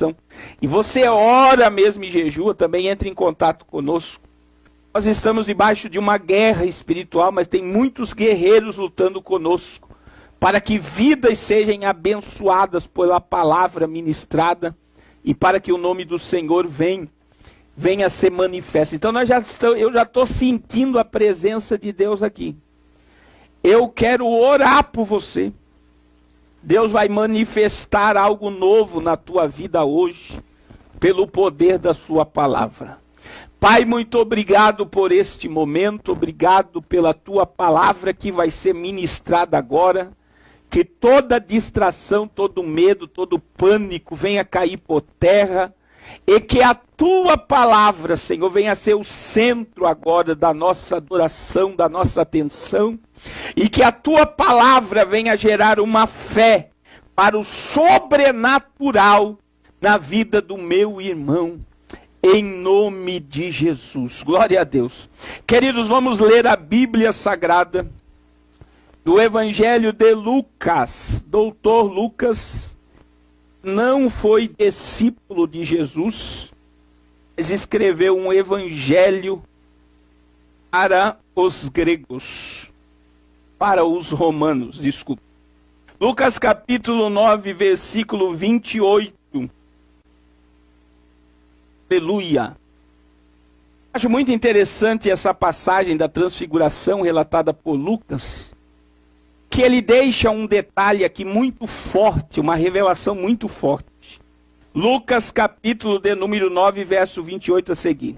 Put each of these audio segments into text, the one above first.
oração, e você ora mesmo e jejua, também entre em contato conosco. Nós estamos debaixo de uma guerra espiritual, mas tem muitos guerreiros lutando conosco, para que vidas sejam abençoadas pela palavra ministrada, e para que o nome do Senhor venha a ser manifesto. Então eu já estou sentindo a presença de Deus aqui. Eu quero orar por você. Deus vai manifestar algo novo na tua vida hoje, pelo poder da sua palavra. Pai, muito obrigado por este momento, obrigado pela tua palavra que vai ser ministrada agora. Que toda distração, todo medo, todo pânico venha cair por terra. E que a tua palavra, Senhor, venha a ser o centro agora da nossa adoração, da nossa atenção. E que a tua palavra venha gerar uma fé para o sobrenatural na vida do meu irmão. Em nome de Jesus. Glória a Deus. Queridos, vamos ler a Bíblia Sagrada do Evangelho de Lucas. Doutor Lucas não foi discípulo de Jesus, mas escreveu um evangelho para os gregos, para os romanos, desculpa. Lucas capítulo 9, versículo 28. Aleluia. Acho muito interessante essa passagem da transfiguração relatada por Lucas, que ele deixa um detalhe aqui muito forte, uma revelação muito forte. Lucas capítulo de número 9, verso 28 a seguir.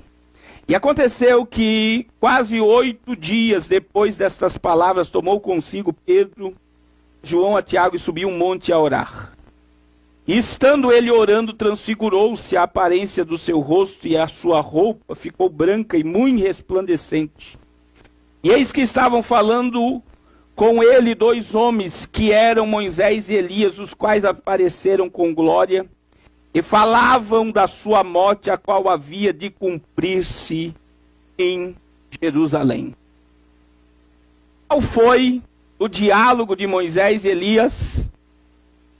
E aconteceu que quase 8 dias depois destas palavras, tomou consigo Pedro, João a Tiago e subiu um monte a orar. E estando ele orando, transfigurou-se a aparência do seu rosto e a sua roupa ficou branca e muito resplandecente. E eis que estavam falando com ele 2 homens, que eram Moisés e Elias, os quais apareceram com glória, e falavam da sua morte, a qual havia de cumprir-se em Jerusalém. Qual foi o diálogo de Moisés e Elias?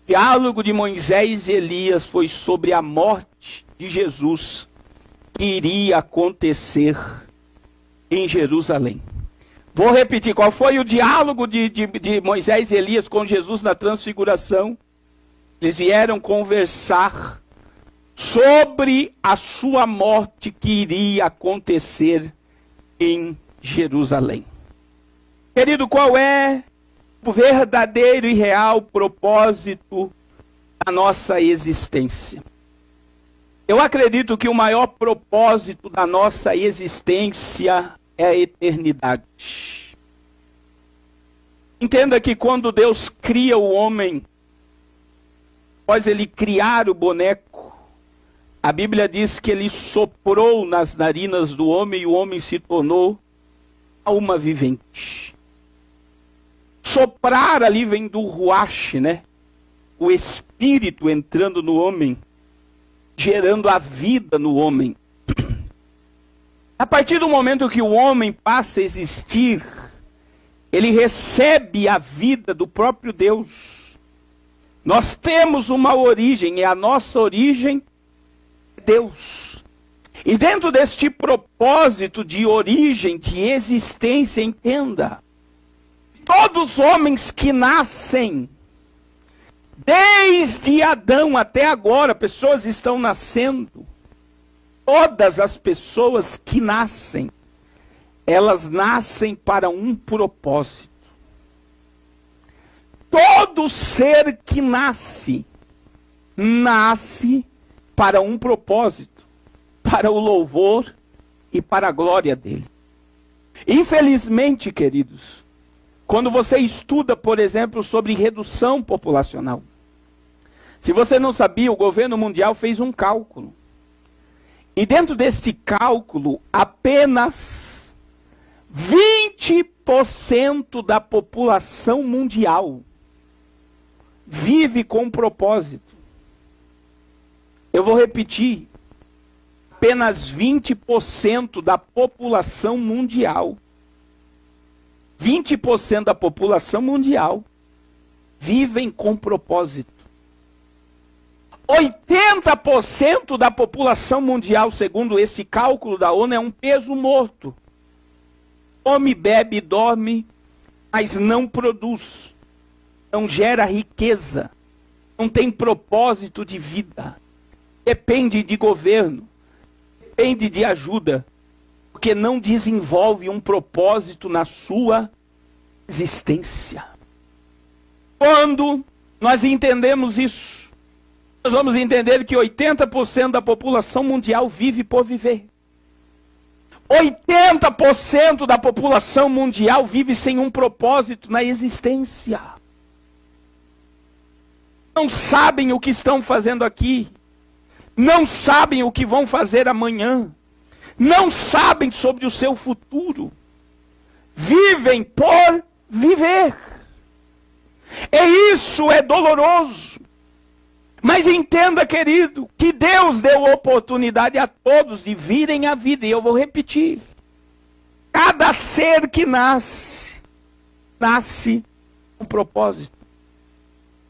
O diálogo de Moisés e Elias foi sobre a morte de Jesus, que iria acontecer em Jerusalém. Vou repetir, qual foi o diálogo de Moisés e Elias com Jesus na transfiguração? Eles vieram conversar sobre a sua morte que iria acontecer em Jerusalém. Querido, qual é o verdadeiro e real propósito da nossa existência? Eu acredito que o maior propósito da nossa existência é a eternidade. Entenda que quando Deus cria o homem, após ele criar o boneco, a Bíblia diz que ele soprou nas narinas do homem e o homem se tornou alma vivente. Soprar ali vem do ruach, né? O espírito entrando no homem, gerando a vida no homem. A partir do momento que o homem passa a existir, ele recebe a vida do próprio Deus. Nós temos uma origem, e a nossa origem é Deus. E dentro deste propósito de origem, de existência, entenda, todos os homens que nascem, desde Adão até agora, pessoas estão nascendo. Todas as pessoas que nascem, elas nascem para um propósito. Todo ser que nasce para um propósito, para o louvor e para a glória dele. Infelizmente, queridos, quando você estuda, por exemplo, sobre redução populacional, se você não sabia, o governo mundial fez um cálculo. E dentro deste cálculo, apenas 20% da população mundial vive com propósito. Eu vou repetir. Apenas 20% da população mundial, 20% da população mundial vivem com propósito. 80% da população mundial, segundo esse cálculo da ONU, é um peso morto. Come, bebe, dorme, mas não produz. Não gera riqueza. Não tem propósito de vida. Depende de governo. Depende de ajuda. Porque não desenvolve um propósito na sua existência. Quando nós entendemos isso, nós vamos entender que 80% da população mundial vive por viver. 80% da população mundial vive sem um propósito na existência. Não sabem o que estão fazendo aqui. Não sabem o que vão fazer amanhã. Não sabem sobre o seu futuro. Vivem por viver. E isso é doloroso. Mas entenda, querido, que Deus deu oportunidade a todos de virem à vida. E eu vou repetir. Cada ser que nasce, nasce com propósito.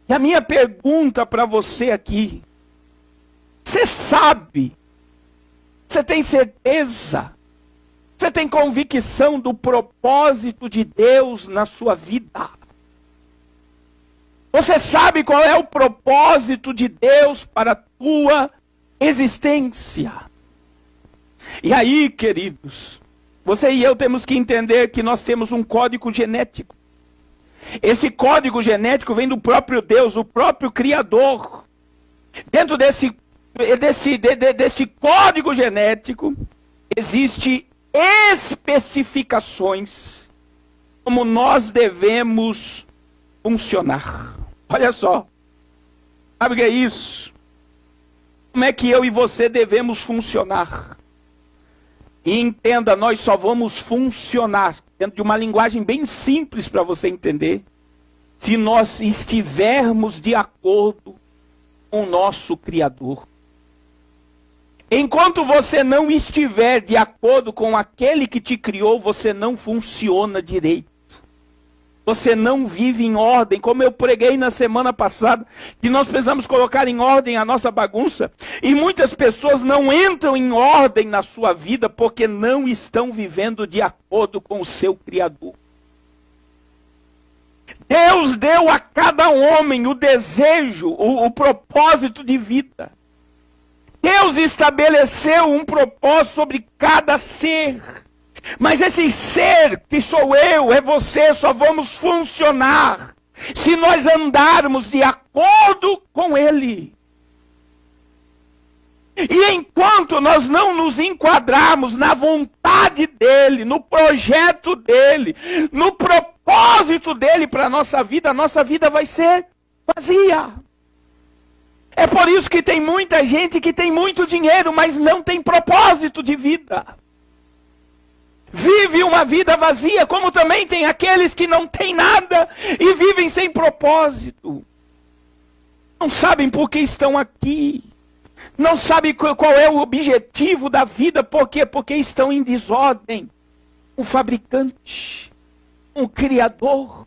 E a minha pergunta para você aqui, você sabe, você tem certeza, você tem convicção do propósito de Deus na sua vida? Você sabe qual é o propósito de Deus para a tua existência? E aí, queridos, você e eu temos que entender que nós temos um código genético. Esse código genético vem do próprio Deus, o próprio Criador. Dentro desse código genético, existem especificações como nós devemos funcionar. Olha só, sabe o que é isso? Como é que eu e você devemos funcionar? E entenda, nós só vamos funcionar, dentro de uma linguagem bem simples para você entender, se nós estivermos de acordo com o nosso Criador. Enquanto você não estiver de acordo com aquele que te criou, você não funciona direito. Você não vive em ordem, como eu preguei na semana passada, que nós precisamos colocar em ordem a nossa bagunça. E muitas pessoas não entram em ordem na sua vida porque não estão vivendo de acordo com o seu Criador. Deus deu a cada homem o desejo, o propósito de vida. Deus estabeleceu um propósito sobre cada ser. Mas esse ser que sou eu, é você, só vamos funcionar se nós andarmos de acordo com Ele. E enquanto nós não nos enquadrarmos na vontade dEle, no projeto dEle, no propósito dEle para a nossa vida vai ser vazia. É por isso que tem muita gente que tem muito dinheiro, mas não tem propósito de vida. Vive uma vida vazia, como também tem aqueles que não têm nada e vivem sem propósito. Não sabem por que estão aqui. Não sabem qual é o objetivo da vida. Por quê? Porque estão em desordem. O fabricante, o Criador,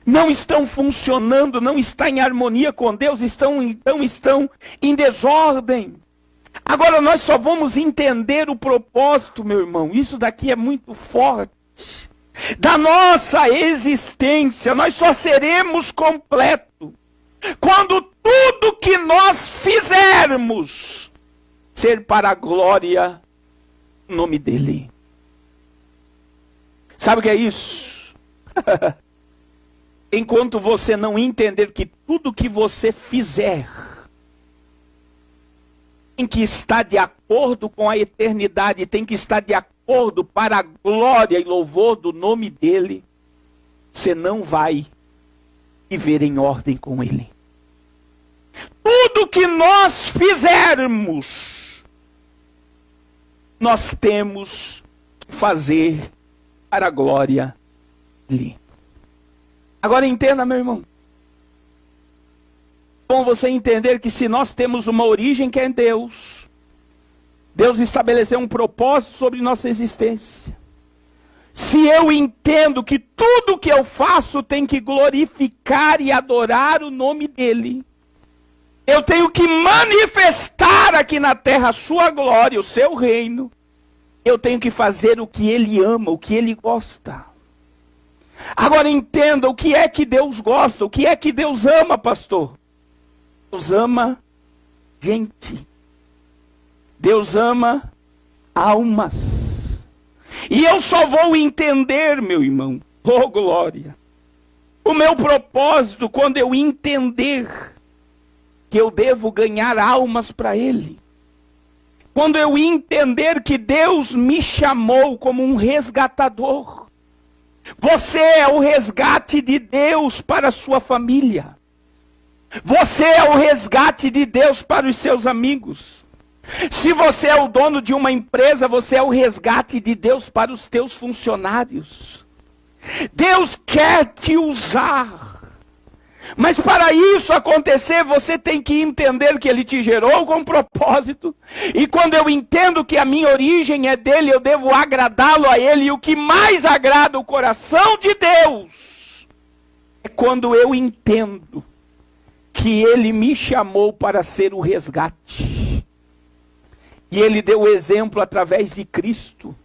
não estão funcionando, não estão em harmonia com Deus, estão em desordem. Agora nós só vamos entender o propósito, meu irmão. Isso daqui é muito forte. Da nossa existência, nós só seremos completos quando tudo que nós fizermos ser para a glória do nome dEle. Sabe o que é isso? Enquanto você não entender que tudo que você fizer tem que estar de acordo com a eternidade, tem que estar de acordo para a glória e louvor do nome dEle, você não vai viver em ordem com Ele. Tudo que nós fizermos, nós temos que fazer para a glória dEle. Agora entenda, meu irmão. Bom você entender que se nós temos uma origem que é em Deus, Deus estabeleceu um propósito sobre nossa existência. Se eu entendo que tudo que eu faço tem que glorificar e adorar o nome dEle, Eu tenho que manifestar aqui na terra a sua glória, o seu reino. Eu tenho que fazer o que ele ama, o que ele gosta. Agora entenda o que é que Deus gosta, o que é que Deus ama, pastor. Deus ama gente. Deus ama almas. E eu só vou entender, meu irmão, oh glória, o meu propósito quando eu entender que eu devo ganhar almas para Ele. Quando eu entender que Deus me chamou como um resgatador. Você é o resgate de Deus para a sua família. Você é o resgate de Deus para os seus amigos. Se você é o dono de uma empresa, você é o resgate de Deus para os teus funcionários. Deus quer te usar. Mas para isso acontecer, você tem que entender que Ele te gerou com propósito. E quando eu entendo que a minha origem é dEle, eu devo agradá-lo a Ele. E o que mais agrada o coração de Deus é quando eu entendo que Ele me chamou para ser o resgate. E Ele deu o exemplo através de Cristo.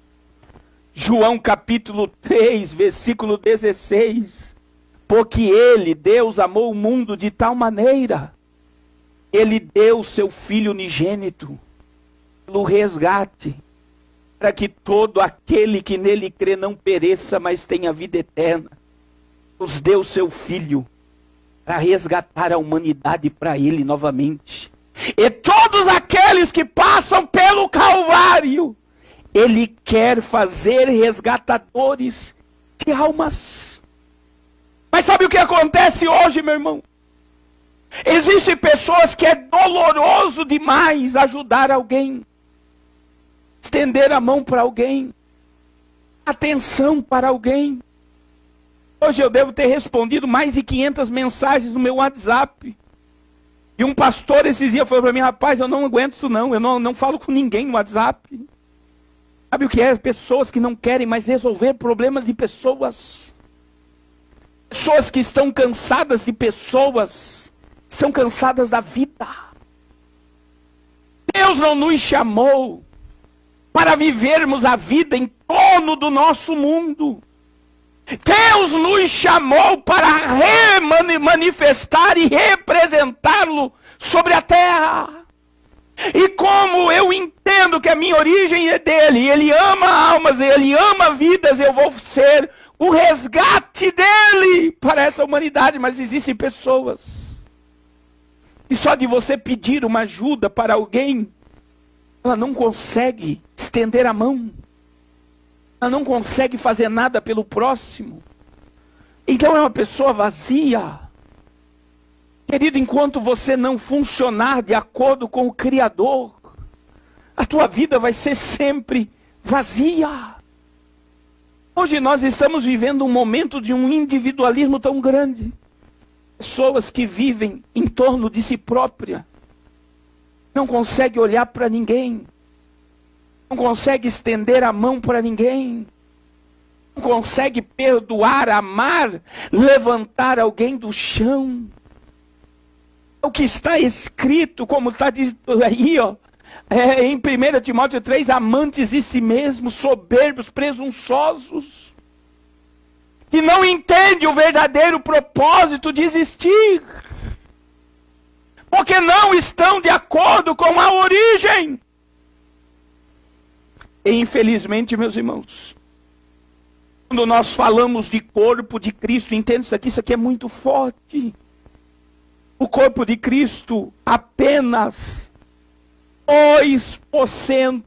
João capítulo 3, versículo 16. Porque Ele, Deus, amou o mundo de tal maneira, Ele deu o seu Filho unigênito, pelo resgate, para que todo aquele que nele crê não pereça, mas tenha vida eterna. Deus deu o seu Filho, para resgatar a humanidade para Ele novamente. E todos aqueles que passam pelo Calvário, Ele quer fazer resgatadores de almas. Mas sabe o que acontece hoje, meu irmão? Existem pessoas que é doloroso demais ajudar alguém, estender a mão para alguém, atenção para alguém. Hoje eu devo ter respondido mais de 500 mensagens no meu WhatsApp. E um pastor esses dias falou para mim: rapaz, eu não aguento isso não, eu não falo com ninguém no WhatsApp. Sabe o que é? Pessoas que não querem mais resolver problemas de pessoas. Pessoas que estão cansadas de pessoas, estão cansadas da vida. Deus não nos chamou para vivermos a vida em torno do nosso mundo. Deus nos chamou para manifestar e representá-lo sobre a terra. E como eu entendo que a minha origem é dele, ele ama almas, ele ama vidas, eu vou ser o resgate dele para essa humanidade. Mas existem pessoas que só de você pedir uma ajuda para alguém, ela não consegue estender a mão. Ela não consegue fazer nada pelo próximo. Então é uma pessoa vazia. Querido, enquanto você não funcionar de acordo com o Criador, a tua vida vai ser sempre vazia. Hoje nós estamos vivendo um momento de um individualismo tão grande. Pessoas que vivem em torno de si própria. Não conseguem olhar para ninguém. Não conseguem estender a mão para ninguém. Não conseguem perdoar, amar, levantar alguém do chão. O que está escrito, como está dito aí, ó, em 1 Timóteo 3, amantes de si mesmos, soberbos, presunçosos, que não entendem o verdadeiro propósito de existir, porque não estão de acordo com a origem. E infelizmente, meus irmãos, quando nós falamos de corpo de Cristo, entenda isso aqui é muito forte. O corpo de Cristo, apenas 2% do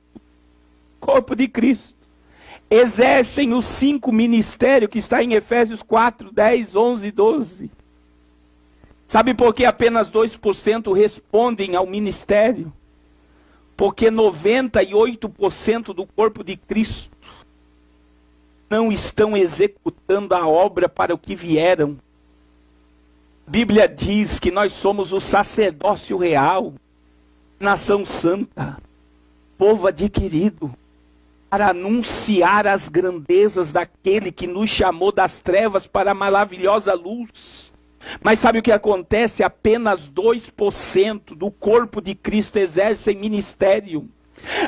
corpo de Cristo exercem os 5 ministérios que está em Efésios 4, 10, 11 e 12. Sabe por que apenas 2% respondem ao ministério? Porque 98% do corpo de Cristo não estão executando a obra para o que vieram. A Bíblia diz que nós somos o sacerdócio real, nação santa, povo adquirido, para anunciar as grandezas daquele que nos chamou das trevas para a maravilhosa luz. Mas sabe o que acontece? Apenas 2% do corpo de Cristo exercem ministério.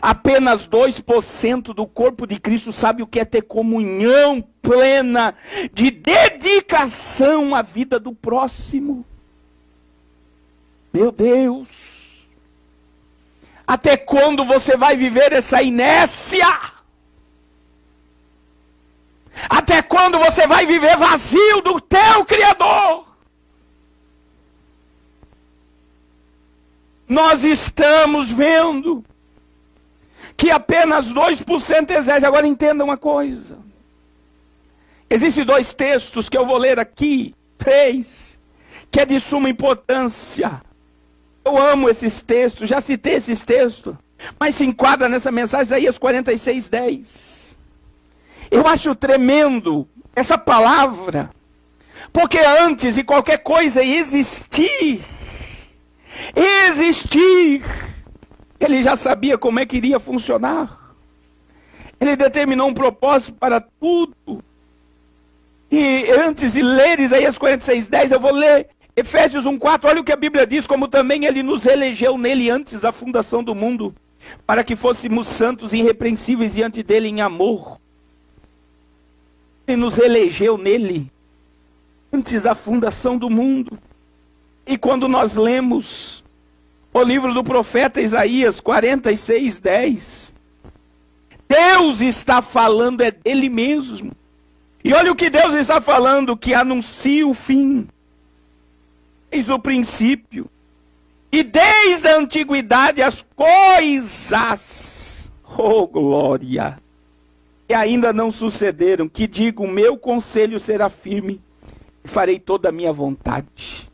Apenas 2% do corpo de Cristo sabe o que é ter comunhão plena, de dedicação à vida do próximo. Meu Deus! Até quando você vai viver essa inércia? Até quando você vai viver vazio do teu Criador? Nós estamos vendo que apenas 2% exerce. Agora entenda uma coisa. Existem 2 textos que eu vou ler aqui, 3, que é de suma importância. Eu amo esses textos, já citei esses textos, mas se enquadra nessa mensagem, Isaías 46:10. Eu acho tremendo essa palavra, porque antes de qualquer coisa existir, ele já sabia como é que iria funcionar. Ele determinou um propósito para tudo. E antes de ler Isaías 46:10, eu vou ler Efésios 1:4. Olha o que a Bíblia diz: como também ele nos elegeu nele antes da fundação do mundo, para que fôssemos santos e irrepreensíveis diante dele em amor. Ele nos elegeu nele antes da fundação do mundo. E quando nós lemos o livro do profeta Isaías 46:10, Deus está falando é dele mesmo. E olha o que Deus está falando, que anuncia o fim, desde o princípio, e desde a antiguidade as coisas, oh glória, que ainda não sucederam, que digo, o meu conselho será firme, e farei toda a minha vontade.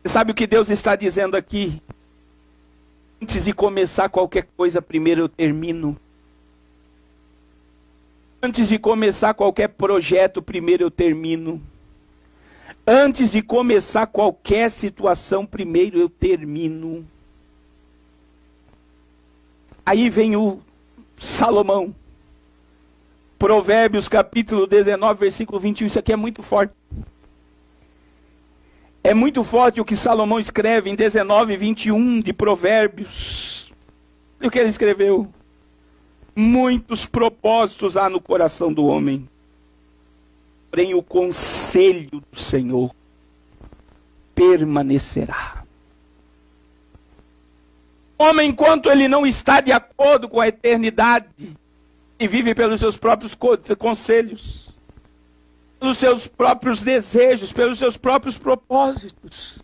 Você sabe o que Deus está dizendo aqui? Antes de começar qualquer coisa, primeiro eu termino. Antes de começar qualquer projeto, primeiro eu termino. Antes de começar qualquer situação, primeiro eu termino. Aí vem o Salomão. Provérbios capítulo 19, versículo 21. Isso aqui é muito forte. É muito forte o que Salomão escreve em 19:21 de Provérbios. Olha o que ele escreveu. Muitos propósitos há no coração do homem, porém o conselho do Senhor permanecerá. O homem, enquanto ele não está de acordo com a eternidade, e vive pelos seus próprios conselhos, pelos seus próprios desejos, pelos seus próprios propósitos.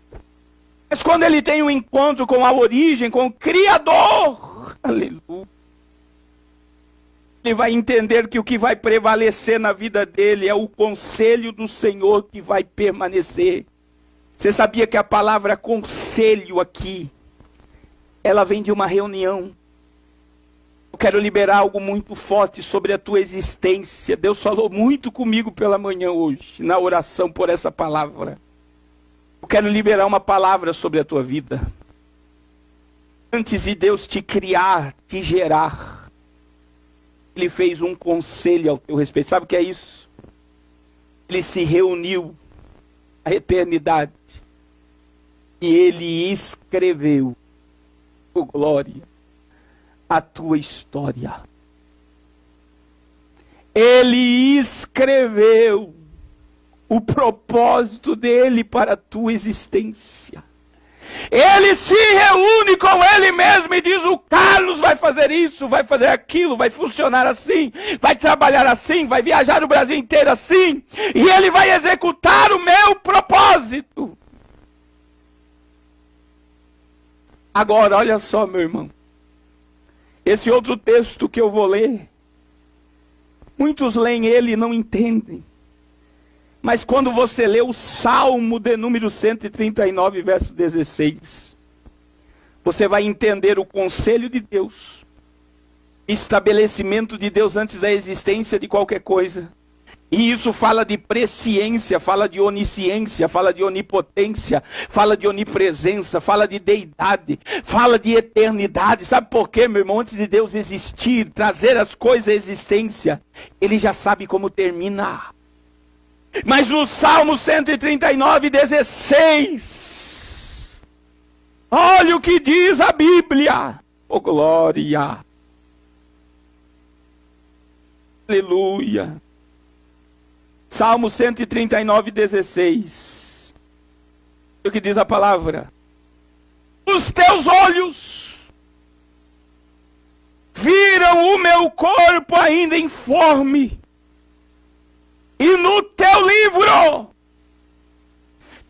Mas quando ele tem um encontro com a origem, com o Criador, aleluia, ele vai entender que o que vai prevalecer na vida dele é o conselho do Senhor que vai permanecer. Você sabia que a palavra conselho aqui, ela vem de uma reunião? Eu quero liberar algo muito forte sobre a tua existência. Deus falou muito comigo pela manhã hoje, na oração por essa palavra. Eu quero liberar uma palavra sobre a tua vida. Antes de Deus te criar, te gerar, Ele fez um conselho ao teu respeito. Sabe o que é isso? Ele se reuniu à eternidade e ele escreveu, oh glória, a tua história. Ele escreveu o propósito dele para a tua existência. Ele se reúne com ele mesmo e diz: o Carlos vai fazer isso, vai fazer aquilo, vai funcionar assim, vai trabalhar assim, vai viajar o Brasil inteiro assim, e ele vai executar o meu propósito. Agora, olha só, meu irmão, esse outro texto que eu vou ler, muitos leem ele e não entendem. Mas quando você lê o Salmo de número 139, verso 16, você vai entender o conselho de Deus, estabelecimento de Deus antes da existência de qualquer coisa. E isso fala de presciência, fala de onisciência, fala de onipotência, fala de onipresença, fala de deidade, fala de eternidade. Sabe por quê, meu irmão? Antes de Deus existir, trazer as coisas à existência, Ele já sabe como terminar. Mas no Salmo 139, 16, olha o que diz a Bíblia. Oh, glória! Aleluia! Salmo 139, 16. O que diz a palavra? Os teus olhos viram o meu corpo ainda informe, e no teu livro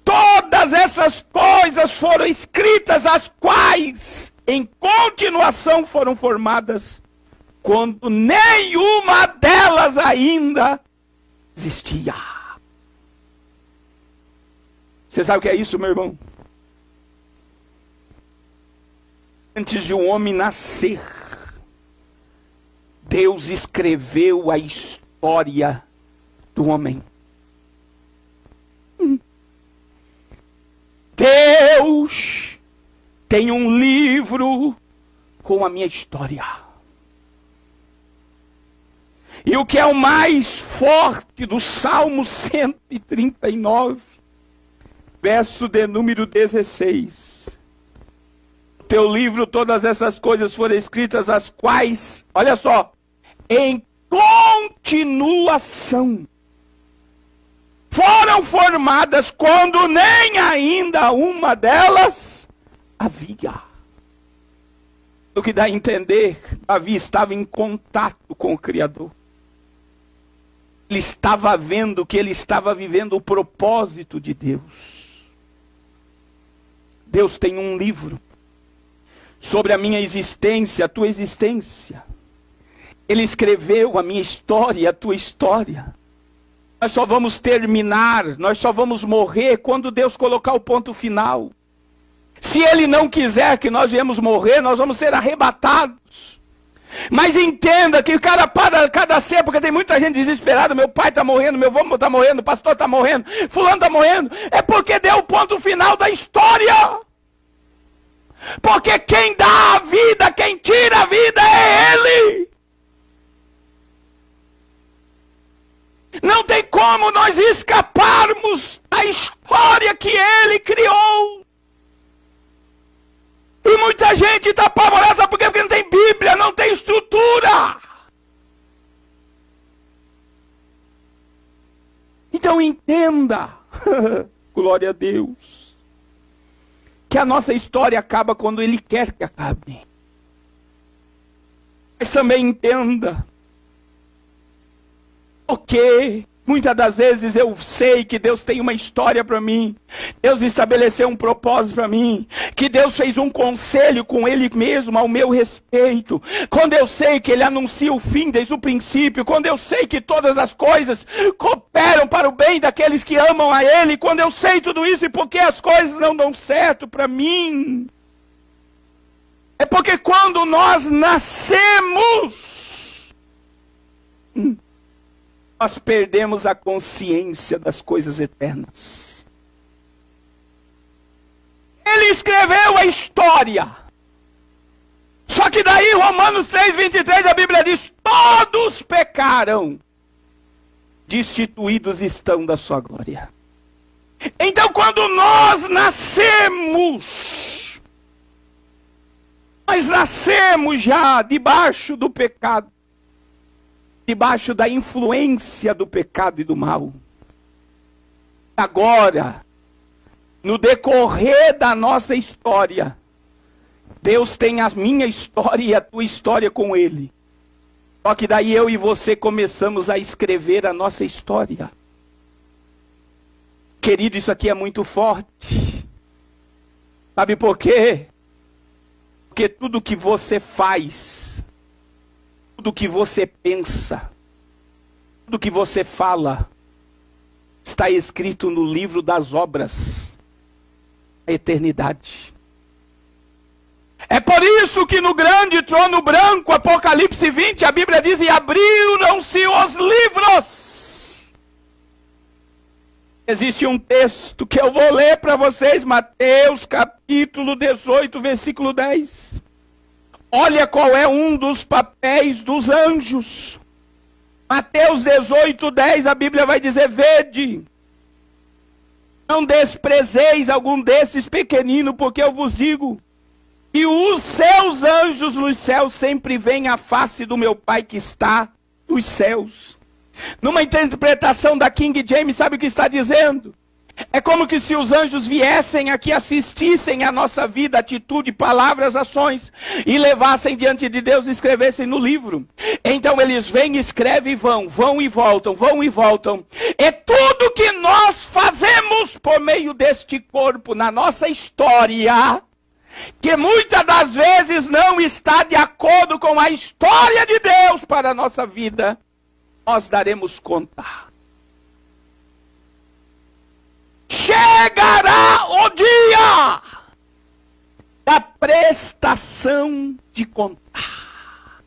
todas essas coisas foram escritas, as quais em continuação foram formadas, quando nenhuma delas ainda existia. Você sabe o que é isso, meu irmão? Antes de um homem nascer, Deus escreveu a história do homem. Deus tem um livro com a minha história. E o que é o mais forte do Salmo 139, verso de número 16. No teu livro todas essas coisas foram escritas, as quais, olha só, em continuação foram formadas, quando nem ainda uma delas havia. O que dá a entender, Davi estava em contato com o Criador. Ele estava vendo que ele estava vivendo o propósito de Deus. Deus tem um livro sobre a minha existência, a tua existência. Ele escreveu a minha história, a tua história. Nós só vamos terminar, nós só vamos morrer quando Deus colocar o ponto final. Se Ele não quiser que nós viemos morrer, nós vamos ser arrebatados. Mas entenda que cada ser, porque tem muita gente desesperada, meu pai está morrendo, meu avô está morrendo, o pastor está morrendo, fulano está morrendo, é porque deu o ponto final da história. Porque quem dá a vida, quem tira a vida é Ele. Não tem como nós escaparmos da história que Ele criou. E muita gente está apavorada, sabe por quê? Porque não tem Bíblia, não tem estrutura. Então entenda, glória a Deus, que a nossa história acaba quando Ele quer que acabe. Mas também entenda, porque muitas das vezes eu sei que Deus tem uma história para mim. Deus estabeleceu um propósito para mim. Que Deus fez um conselho com Ele mesmo ao meu respeito. Quando eu sei que Ele anuncia o fim desde o princípio. Quando eu sei que todas as coisas cooperam para o bem daqueles que amam a Ele. Quando eu sei tudo isso e porque as coisas não dão certo para mim. É porque quando nós nascemos, nós perdemos a consciência das coisas eternas. Ele escreveu a história. Só que daí, Romanos 3:23, a Bíblia diz: todos pecaram, destituídos estão da sua glória. Então, quando nós nascemos, nós nascemos já debaixo do pecado. Debaixo da influência do pecado e do mal. Agora, no decorrer da nossa história, Deus tem a minha história e a tua história com Ele. Só que daí eu e você começamos a escrever a nossa história. Querido, isso aqui é muito forte. Sabe por quê? Porque tudo que você faz, tudo que você pensa, tudo que você fala, está escrito no livro das obras da eternidade. É por isso que no grande trono branco, Apocalipse 20, a Bíblia diz: e abriram-se os livros. Existe um texto que eu vou ler para vocês, Mateus capítulo 18, versículo 10. Olha qual é um dos papéis dos anjos. Mateus 18:10, a Bíblia vai dizer: vede, não desprezeis algum desses pequeninos, porque eu vos digo, e os seus anjos nos céus sempre veem a face do meu Pai que está nos céus. Numa interpretação da King James, sabe o que está dizendo? É como que se os anjos viessem aqui, assistissem a nossa vida, atitude, palavras, ações, e levassem diante de Deus e escrevessem no livro. Então eles vêm, escrevem e vão e voltam, vão e voltam. É tudo que nós fazemos por meio deste corpo, na nossa história, que muitas das vezes não está de acordo com a história de Deus para a nossa vida, nós daremos conta. Chegará o dia da prestação de contar.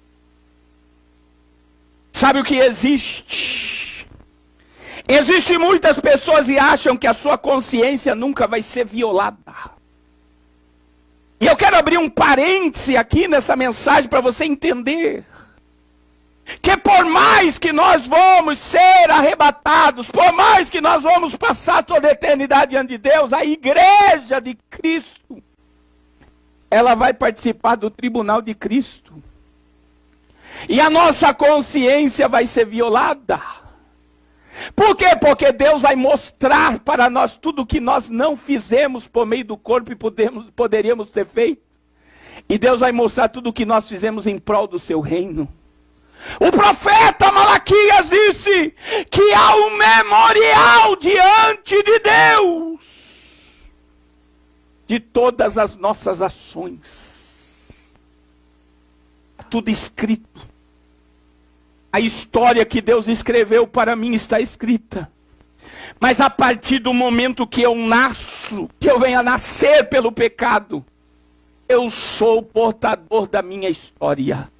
Sabe o que existe? Existem muitas pessoas e acham que a sua consciência nunca vai ser violada. E eu quero abrir um parêntese aqui nessa mensagem para você entender que por mais que nós vamos ser arrebatados, por mais que nós vamos passar toda a eternidade diante de Deus, a igreja de Cristo, ela vai participar do tribunal de Cristo. E a nossa consciência vai ser violada. Por quê? Porque Deus vai mostrar para nós tudo o que nós não fizemos por meio do corpo e poderíamos ter feito. E Deus vai mostrar tudo o que nós fizemos em prol do seu reino. O profeta Malaquias disse que há um memorial diante de Deus de todas as nossas ações. Tudo escrito. A história que Deus escreveu para mim está escrita. Mas a partir do momento que eu nasço, que eu venho a nascer pelo pecado, eu sou portador da minha história.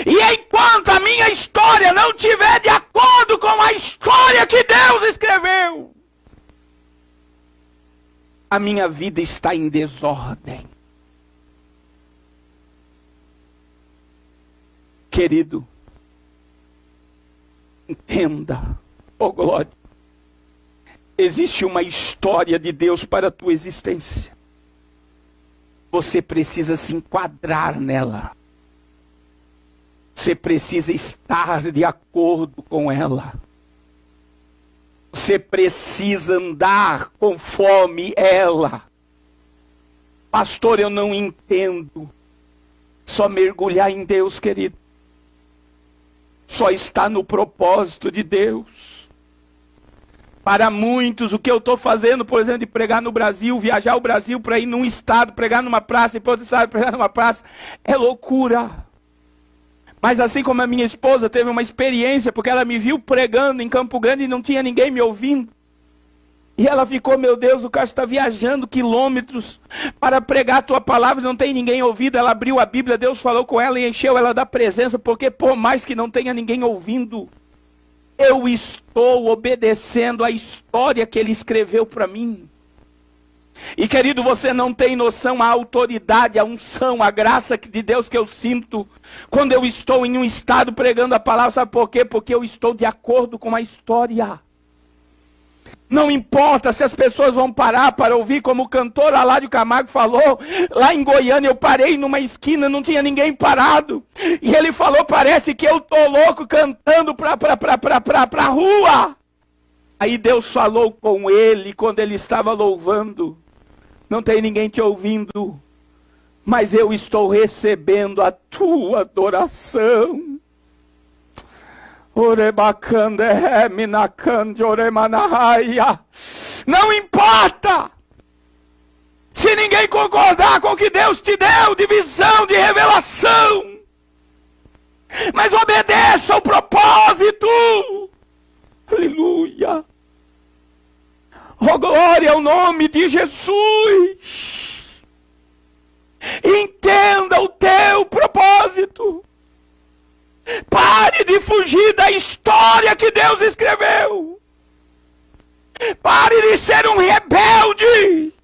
E enquanto a minha história não estiver de acordo com a história que Deus escreveu, a minha vida está em desordem. Querido, entenda, oh glória, existe uma história de Deus para a tua existência. Você precisa se enquadrar nela. Você precisa estar de acordo com ela. Você precisa andar conforme ela. Pastor, eu não entendo. Só mergulhar em Deus, querido. Só está no propósito de Deus. Para muitos, o que eu estou fazendo, por exemplo, de pregar no Brasil, viajar ao Brasil para ir num estado, pregar numa praça, e para outro estado, pregar numa praça, é loucura. Mas assim como a minha esposa teve uma experiência, porque ela me viu pregando em Campo Grande e não tinha ninguém me ouvindo. E ela ficou, meu Deus, o cara está viajando quilômetros para pregar a tua palavra e não tem ninguém ouvindo. Ela abriu a Bíblia, Deus falou com ela e encheu ela da presença, porque por mais que não tenha ninguém ouvindo, eu estou obedecendo a história que ele escreveu para mim. E querido, você não tem noção a autoridade, a unção, a graça de Deus que eu sinto quando eu estou em um estado pregando a palavra. Sabe por quê? Porque eu estou de acordo com a história. Não importa se as pessoas vão parar para ouvir, como o cantor Aládio Camargo falou, lá em Goiânia eu parei numa esquina, não tinha ninguém parado. E ele falou, parece que eu estou louco cantando pra rua. Aí Deus falou com ele quando ele estava louvando. Não tem ninguém te ouvindo, mas eu estou recebendo a tua adoração. Não importa se ninguém concordar com o que Deus te deu de visão, de revelação, mas obedeça ao propósito. Aleluia. Oh, glória ao nome de Jesus. Entenda o teu propósito. Pare de fugir da história que Deus escreveu. Pare de ser um rebelde.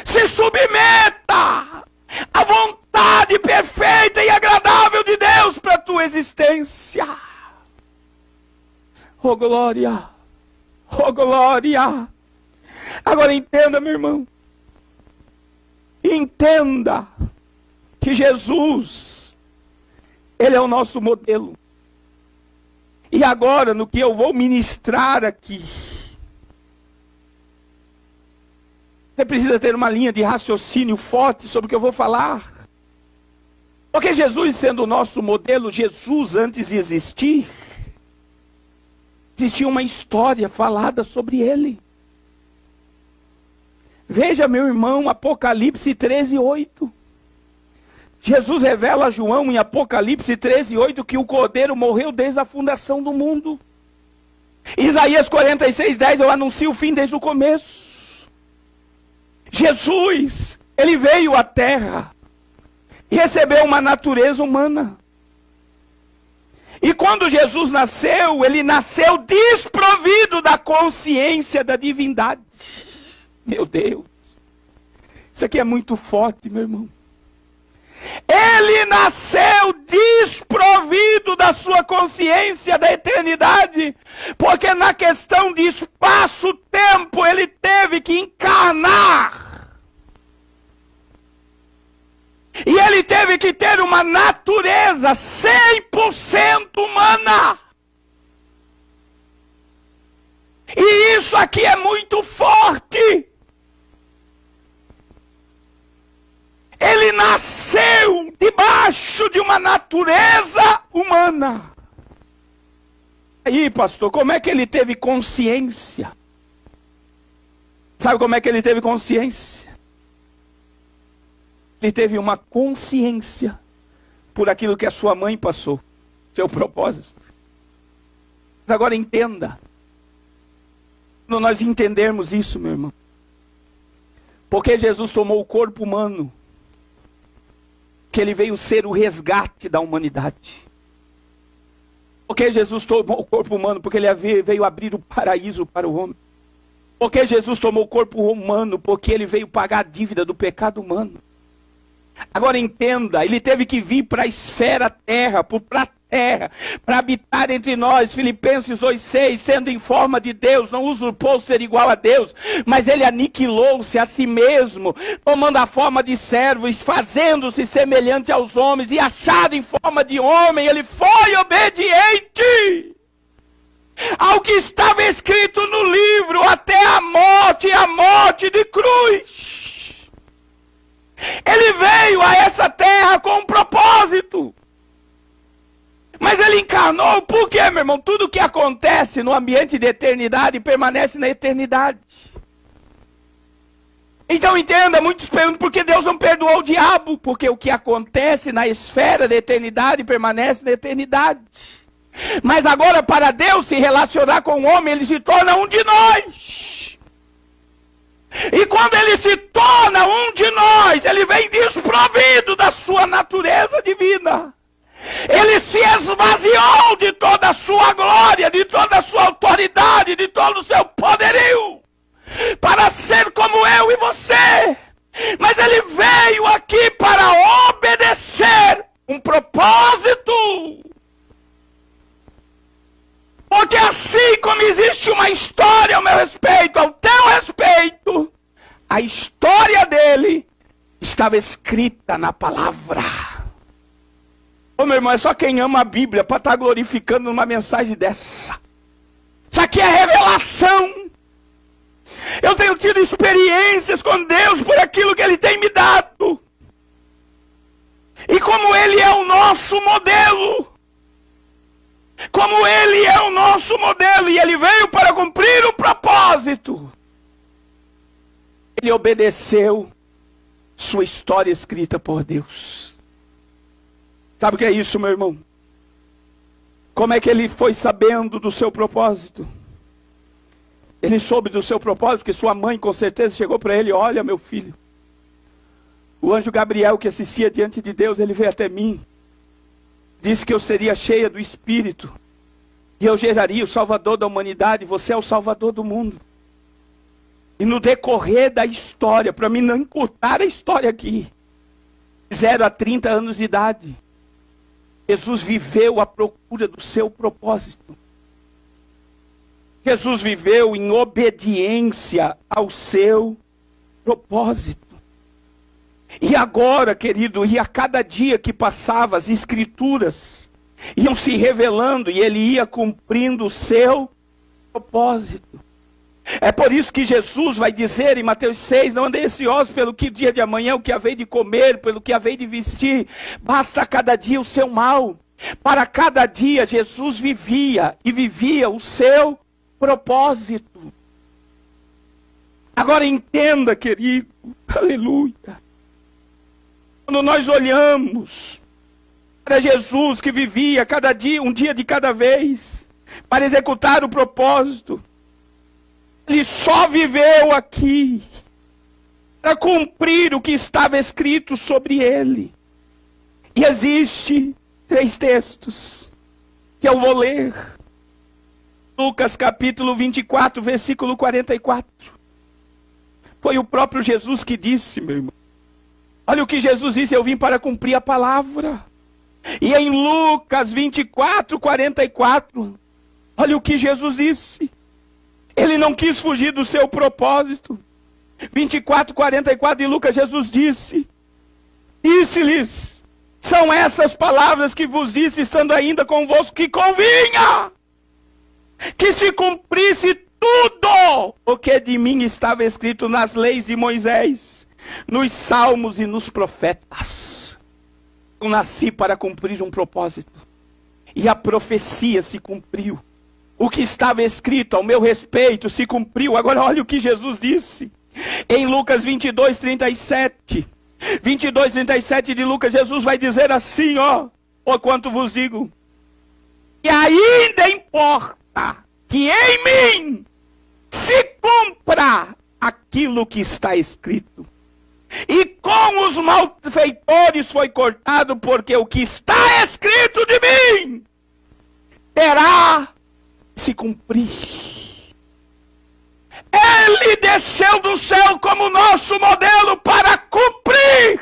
Se submeta à vontade perfeita e agradável de Deus para a tua existência. Oh, glória! Oh, glória! Agora entenda, meu irmão. Entenda que Jesus, Ele é o nosso modelo. E agora, no que eu vou ministrar aqui, você precisa ter uma linha de raciocínio forte sobre o que eu vou falar. Porque Jesus, sendo o nosso modelo, Jesus, antes de existir, existia uma história falada sobre Ele. Veja, meu irmão, Apocalipse 13:8. Jesus revela a João em Apocalipse 13:8 que o Cordeiro morreu desde a fundação do mundo. Isaías 46:10, eu anuncio o fim desde o começo. Jesus, Ele veio à terra e recebeu uma natureza humana. E quando Jesus nasceu, Ele nasceu desprovido da consciência da divindade. Meu Deus, isso aqui é muito forte, meu irmão. Ele nasceu desprovido da sua consciência da eternidade, porque na questão de espaço-tempo ele teve que encarnar. E ele teve que ter uma natureza 100% humana. E isso aqui é muito forte. Ele nasceu debaixo de uma natureza humana. Aí, pastor, como é que ele teve consciência? Sabe como é que ele teve consciência? Ele teve uma consciência por aquilo que a sua mãe passou, seu propósito. Mas agora entenda. Quando nós entendermos isso, meu irmão, porque Jesus tomou o corpo humano, que ele veio ser o resgate da humanidade. Porque Jesus tomou o corpo humano, porque ele veio abrir o paraíso para o homem. Porque Jesus tomou o corpo humano, porque ele veio pagar a dívida do pecado humano. Agora entenda, ele teve que vir para a esfera terra, para a terra, para habitar entre nós. Filipenses 2:6, sendo em forma de Deus, não usurpou ser igual a Deus, mas ele aniquilou-se a si mesmo, tomando a forma de servo, fazendo-se semelhante aos homens, e achado em forma de homem, ele foi obediente ao que estava escrito no livro, até a morte e a morte de cruz. Ele veio a essa terra com um propósito. Mas ele encarnou, por quê, meu irmão? Tudo que acontece no ambiente de eternidade permanece na eternidade. Então entenda, muitos perguntam por que Deus não perdoou o diabo? Porque o que acontece na esfera da eternidade permanece na eternidade. Mas agora, para Deus se relacionar com o homem, ele se torna um de nós. E quando ele se torna um de nós, ele vem desprovido da sua natureza divina. Ele se esvaziou de toda a sua glória, de toda a sua autoridade, de todo o seu poderio, para ser como eu e você. Mas ele veio aqui para obedecer um propósito. Porque assim como existe uma história ao meu respeito, ao teu respeito, a história dele estava escrita na palavra. Ô meu irmão, é só quem ama a Bíblia para estar glorificando numa mensagem dessa. Isso aqui é revelação. Eu tenho tido experiências com Deus por aquilo que Ele tem me dado. E como Ele é o nosso modelo. Como Ele é o nosso modelo e Ele veio para cumprir o propósito. Ele obedeceu sua história escrita por Deus. Sabe o que é isso, meu irmão? Como é que ele foi sabendo do seu propósito? Ele soube do seu propósito, porque sua mãe com certeza chegou para ele: olha, meu filho, o anjo Gabriel que assistia diante de Deus, ele veio até mim. Disse que eu seria cheia do Espírito. E eu geraria o Salvador da humanidade. Você é o Salvador do mundo. E no decorrer da história, para mim não encurtar a história aqui, 0 a 30 anos de idade, Jesus viveu à procura do seu propósito. Jesus viveu em obediência ao seu propósito. E agora, querido, e a cada dia que passava, as escrituras iam se revelando e ele ia cumprindo o seu propósito. É por isso que Jesus vai dizer em Mateus 6, não andei ansiosos pelo que dia de amanhã, o que havei de comer, pelo que havei de vestir, basta a cada dia o seu mal. Para cada dia Jesus vivia o seu propósito. Agora entenda, querido, aleluia. Quando nós olhamos para Jesus que vivia cada dia, um dia de cada vez, para executar o propósito, ele só viveu aqui para cumprir o que estava escrito sobre ele. E existe 3 textos que eu vou ler. Lucas capítulo 24, versículo 44. Foi o próprio Jesus que disse, meu irmão. Olha o que Jesus disse, eu vim para cumprir a palavra. E em Lucas 24, 44, olha o que Jesus disse. Ele não quis fugir do seu propósito. 24, 44 de Lucas, Jesus disse-lhes, são essas palavras que vos disse, estando ainda convosco, que convinha que se cumprisse tudo o que de mim estava escrito nas leis de Moisés, nos salmos e nos profetas. Eu nasci para cumprir um propósito, e a profecia se cumpriu. O que estava escrito ao meu respeito se cumpriu. Agora olha o que Jesus disse. Em Lucas 22, 37. 22, 37 de Lucas, Jesus vai dizer assim, ó quanto vos digo. E ainda importa que em mim se cumpra aquilo que está escrito. E com os malfeitores foi cortado, porque o que está escrito de mim terá se cumprir. Ele desceu do céu como nosso modelo para cumprir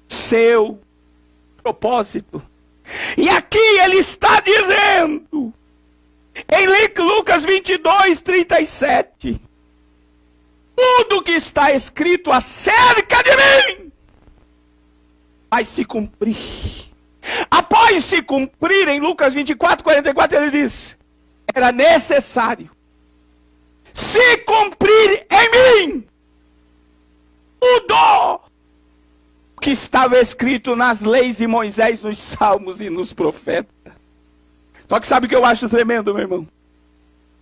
seu propósito. E aqui ele está dizendo, em Lucas 22, 37, tudo que está escrito acerca de mim vai se cumprir. Após se cumprir, em Lucas 24, 44, ele diz, era necessário se cumprir em mim tudo o que estava escrito nas leis de Moisés, nos salmos e nos profetas. Só que sabe o que eu acho tremendo, meu irmão?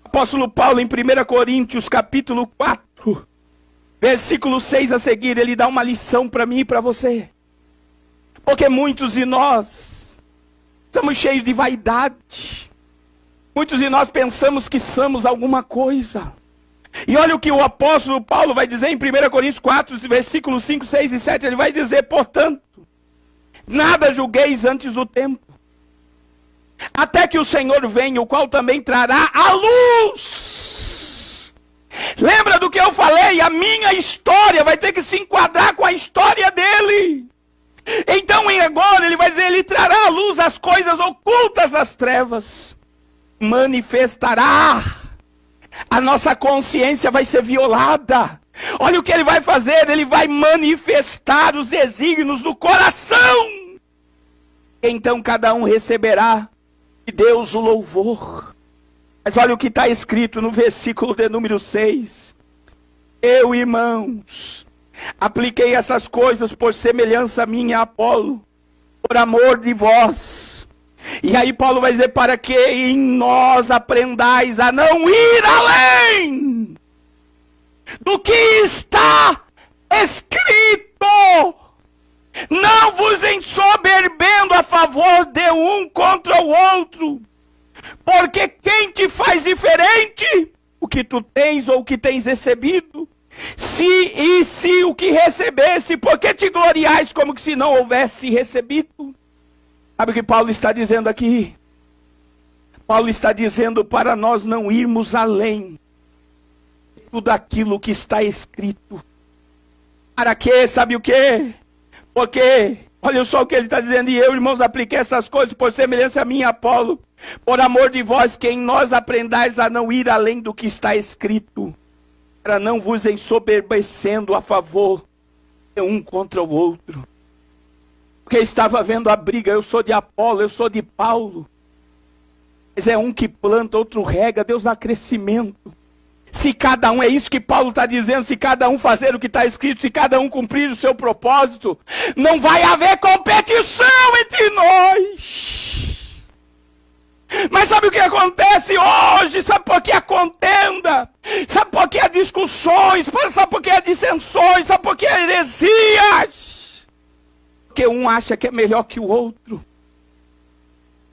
Apóstolo Paulo, em 1 Coríntios, capítulo 4, versículo 6 a seguir, ele dá uma lição para mim e para você. Porque muitos de nós estamos cheios de vaidade. Muitos de nós pensamos que somos alguma coisa. E olha o que o apóstolo Paulo vai dizer em 1 Coríntios 4, versículos 5, 6 e 7. Ele vai dizer, portanto, nada julgueis antes do tempo, até que o Senhor venha, o qual também trará a luz. Lembra do que eu falei? A minha história vai ter que se enquadrar com a história dele. Então, agora, ele vai dizer, ele trará à luz as coisas ocultas das trevas. Manifestará. A nossa consciência vai ser violada. Olha o que ele vai fazer, ele vai manifestar os desígnios do coração. Então cada um receberá de Deus o louvor. Mas olha o que está escrito no versículo de número 6. Eu, irmãos, apliquei essas coisas por semelhança minha a Apolo, por amor de vós. E aí Paulo vai dizer, para que em nós aprendais a não ir além do que está escrito, não vos ensoberbendo a favor de um contra o outro, porque quem te faz diferente, o que tu tens ou o que tens recebido, se o que recebesse, por que te gloriais como que se não houvesse recebido? Sabe o que Paulo está dizendo aqui? Paulo está dizendo para nós não irmos além de tudo aquilo que está escrito. Para quê? Sabe o quê? Porque, olha só o que ele está dizendo, e eu, irmãos, apliquei essas coisas por semelhança a mim, Apolo, Por amor de vós, que em nós aprendais a não ir além do que está escrito, para não vos ensoberbecendo a favor de um contra o outro. Porque estava vendo a briga, eu sou de Apolo, eu sou de Paulo. Mas é um que planta, outro rega, Deus dá crescimento. Se cada um, é isso que Paulo está dizendo, se cada um fazer o que está escrito, se cada um cumprir o seu propósito, não vai haver competição entre nós. Mas sabe o que acontece hoje? Sabe por que a contenda? Sabe por que há discussões? Sabe por que há dissensões? Sabe por que há heresias? Porque um acha que é melhor que o outro.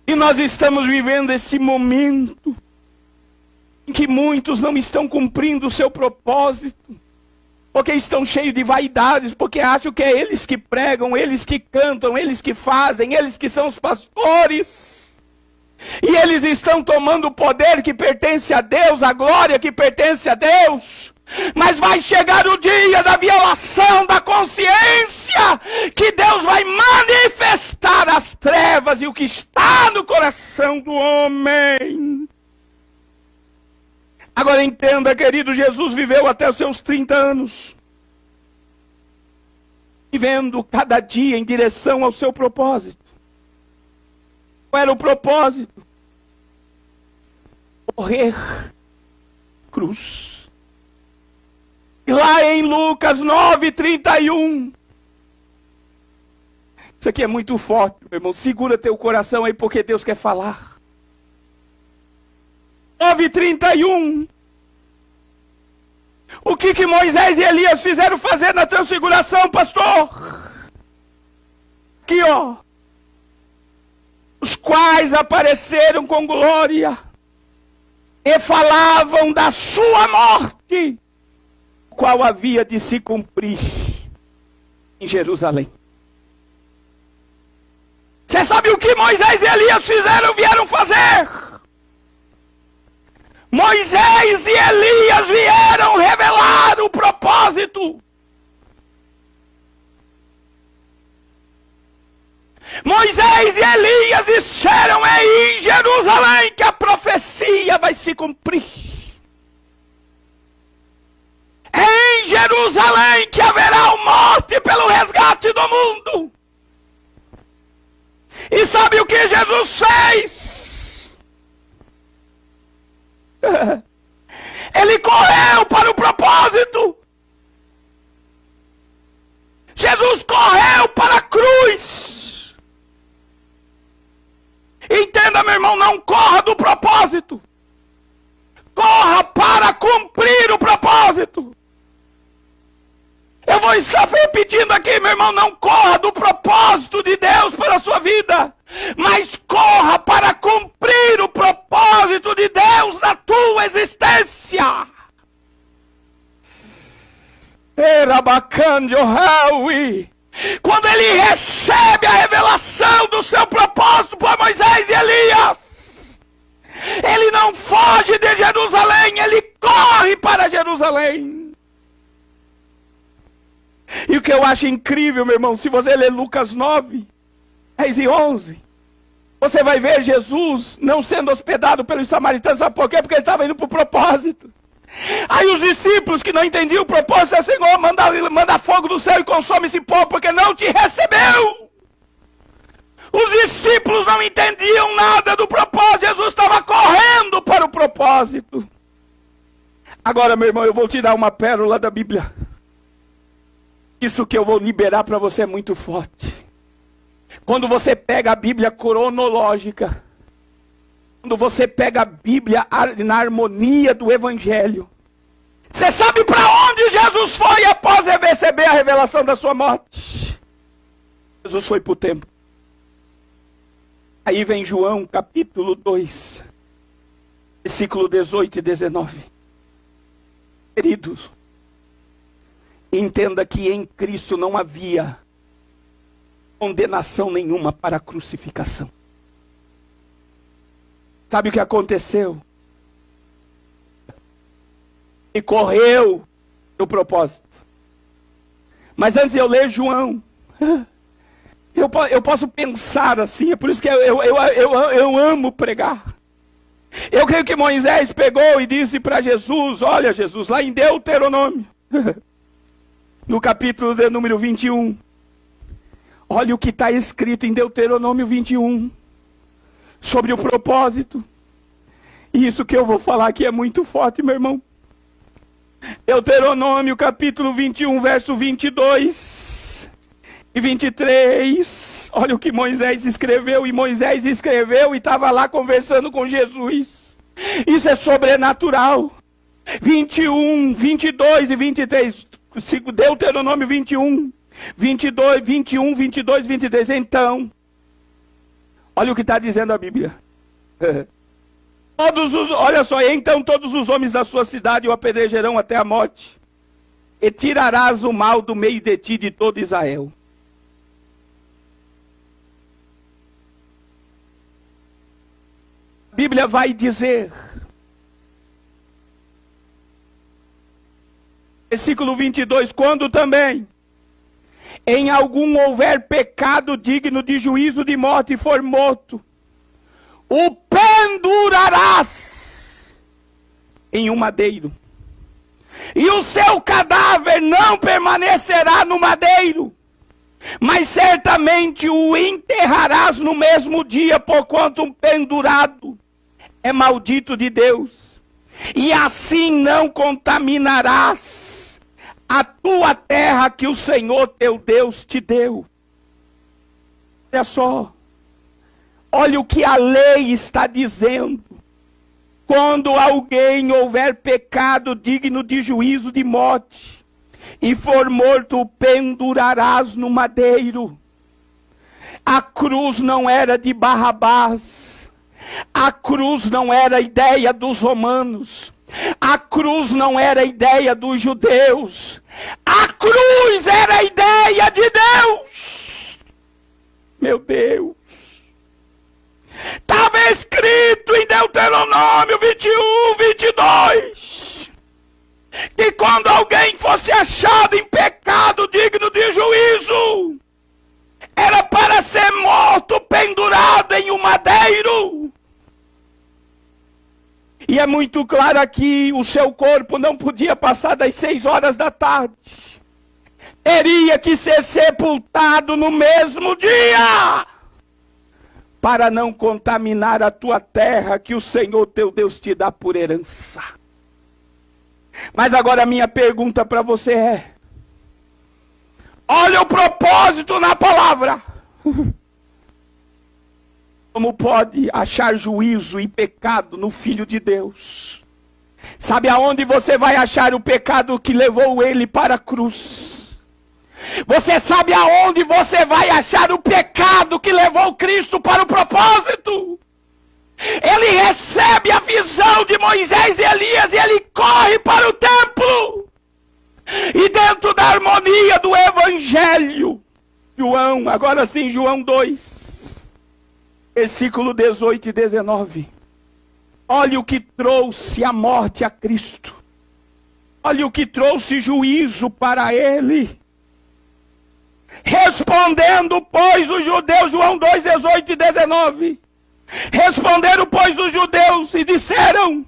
E nós estamos vivendo esse momento em que muitos não estão cumprindo o seu propósito, porque estão cheios de vaidades, porque acham que é eles que pregam, eles que cantam, eles que fazem, eles que são os pastores. E eles estão tomando o poder que pertence a Deus, a glória que pertence a Deus. Mas vai chegar o dia da violação da consciência, que Deus vai manifestar as trevas e o que está no coração do homem. Agora entenda, querido, Jesus viveu até os seus 30 anos. Vivendo cada dia em direção ao seu propósito. Qual era o propósito? Morrer cruz. E lá em Lucas 9:31. Isso aqui é muito forte, meu irmão. Segura teu coração aí, porque Deus quer falar. 9:31. O que Moisés e Elias fizeram fazer na transfiguração, pastor? Aqui, ó. Os quais apareceram com glória e falavam da sua morte, qual havia de se cumprir em Jerusalém. Você sabe o que Moisés e Elias vieram fazer? Moisés e Elias vieram revelar o propósito. Moisés e Elias disseram: é em Jerusalém que a profecia vai se cumprir. É em Jerusalém que haverá o morte pelo resgate do mundo. E sabe o que Jesus fez? Ele correu para o propósito. Jesus correu para a cruz. Entenda, meu irmão, não corra do propósito. Corra para cumprir o propósito. Eu vou estar repetindo aqui, meu irmão, não corra do propósito de Deus para a sua vida, mas corra para cumprir o propósito de Deus na tua existência. Quando ele recebe a revelação do seu propósito para Moisés e Elias, ele não foge de Jerusalém, ele corre para Jerusalém. E o que eu acho incrível, meu irmão, se você ler Lucas 9, 10 e 11, você vai ver Jesus não sendo hospedado pelos samaritanos. Sabe por quê? Porque ele estava indo para o propósito. Aí os discípulos que não entendiam o propósito, o Senhor, manda fogo do céu e consome esse povo, porque não te recebeu. Os discípulos não entendiam nada do propósito. Jesus estava correndo para o propósito. Agora, meu irmão, eu vou te dar uma pérola da Bíblia. Isso que eu vou liberar para você é muito forte. Quando você pega a Bíblia cronológica, quando você pega a Bíblia na harmonia do Evangelho, você sabe para onde Jesus foi após receber a revelação da sua morte? Jesus foi para o templo. Aí vem João capítulo 2, versículo 18 e 19. Queridos, entenda que em Cristo não havia condenação nenhuma para a crucificação. Sabe o que aconteceu? E correu no propósito. Mas antes de eu ler João, Eu posso pensar assim, é por isso que eu amo pregar. Eu creio que Moisés pegou e disse para Jesus, olha Jesus, lá em Deuteronômio, no capítulo de número 21, olha o que está escrito em Deuteronômio 21, sobre o propósito. E isso que eu vou falar aqui é muito forte, meu irmão. Deuteronômio capítulo 21, verso 22 e 23, olha o que Moisés escreveu, e Moisés escreveu e estava lá conversando com Jesus. Isso é sobrenatural. 21, 22 e 23, Deuteronômio 21, 22, 21, 22, 23. Então, olha o que está dizendo a Bíblia. Olha só, então todos os homens da sua cidade o apedrejarão até a morte, e tirarás o mal do meio de ti, de todo Israel. A Bíblia vai dizer, versículo 22, quando também em algum houver pecado digno de juízo de morte e for morto, o pendurarás em um madeiro, e o seu cadáver não permanecerá no madeiro, mas certamente o enterrarás no mesmo dia, porquanto um pendurado é maldito de Deus, e assim não contaminarás a tua terra que o Senhor teu Deus te deu. Olha só, olha o que a lei está dizendo. Quando alguém houver pecado digno de juízo de morte, e for morto, o pendurarás no madeiro. A cruz não era de Barrabás. A cruz não era a ideia dos romanos. A cruz não era a ideia dos judeus. A cruz era a ideia de Deus. Meu Deus. Estava escrito em Deuteronômio 21, 22, que quando alguém fosse achado em pecado digno de juízo, era para ser morto, pendurado em um madeiro. E é muito claro aqui, o seu corpo não podia passar das 6 horas da tarde. Teria que ser sepultado no mesmo dia, para não contaminar a tua terra que o Senhor teu Deus te dá por herança. Mas agora a minha pergunta para você é, olha o propósito na palavra. Como pode achar juízo e pecado no Filho de Deus? Sabe aonde você vai achar o pecado que levou ele para a cruz? Você sabe aonde você vai achar o pecado que levou Cristo para o propósito? Ele recebe a visão de Moisés e Elias e ele corre para o templo. E dentro da harmonia do Evangelho, João, agora sim, João 2, versículo 18 e 19. Olha o que trouxe a morte a Cristo. Olha o que trouxe juízo para ele. Respondendo, pois, os judeus, João 2, 18 e 19. Responderam, pois, os judeus e disseram,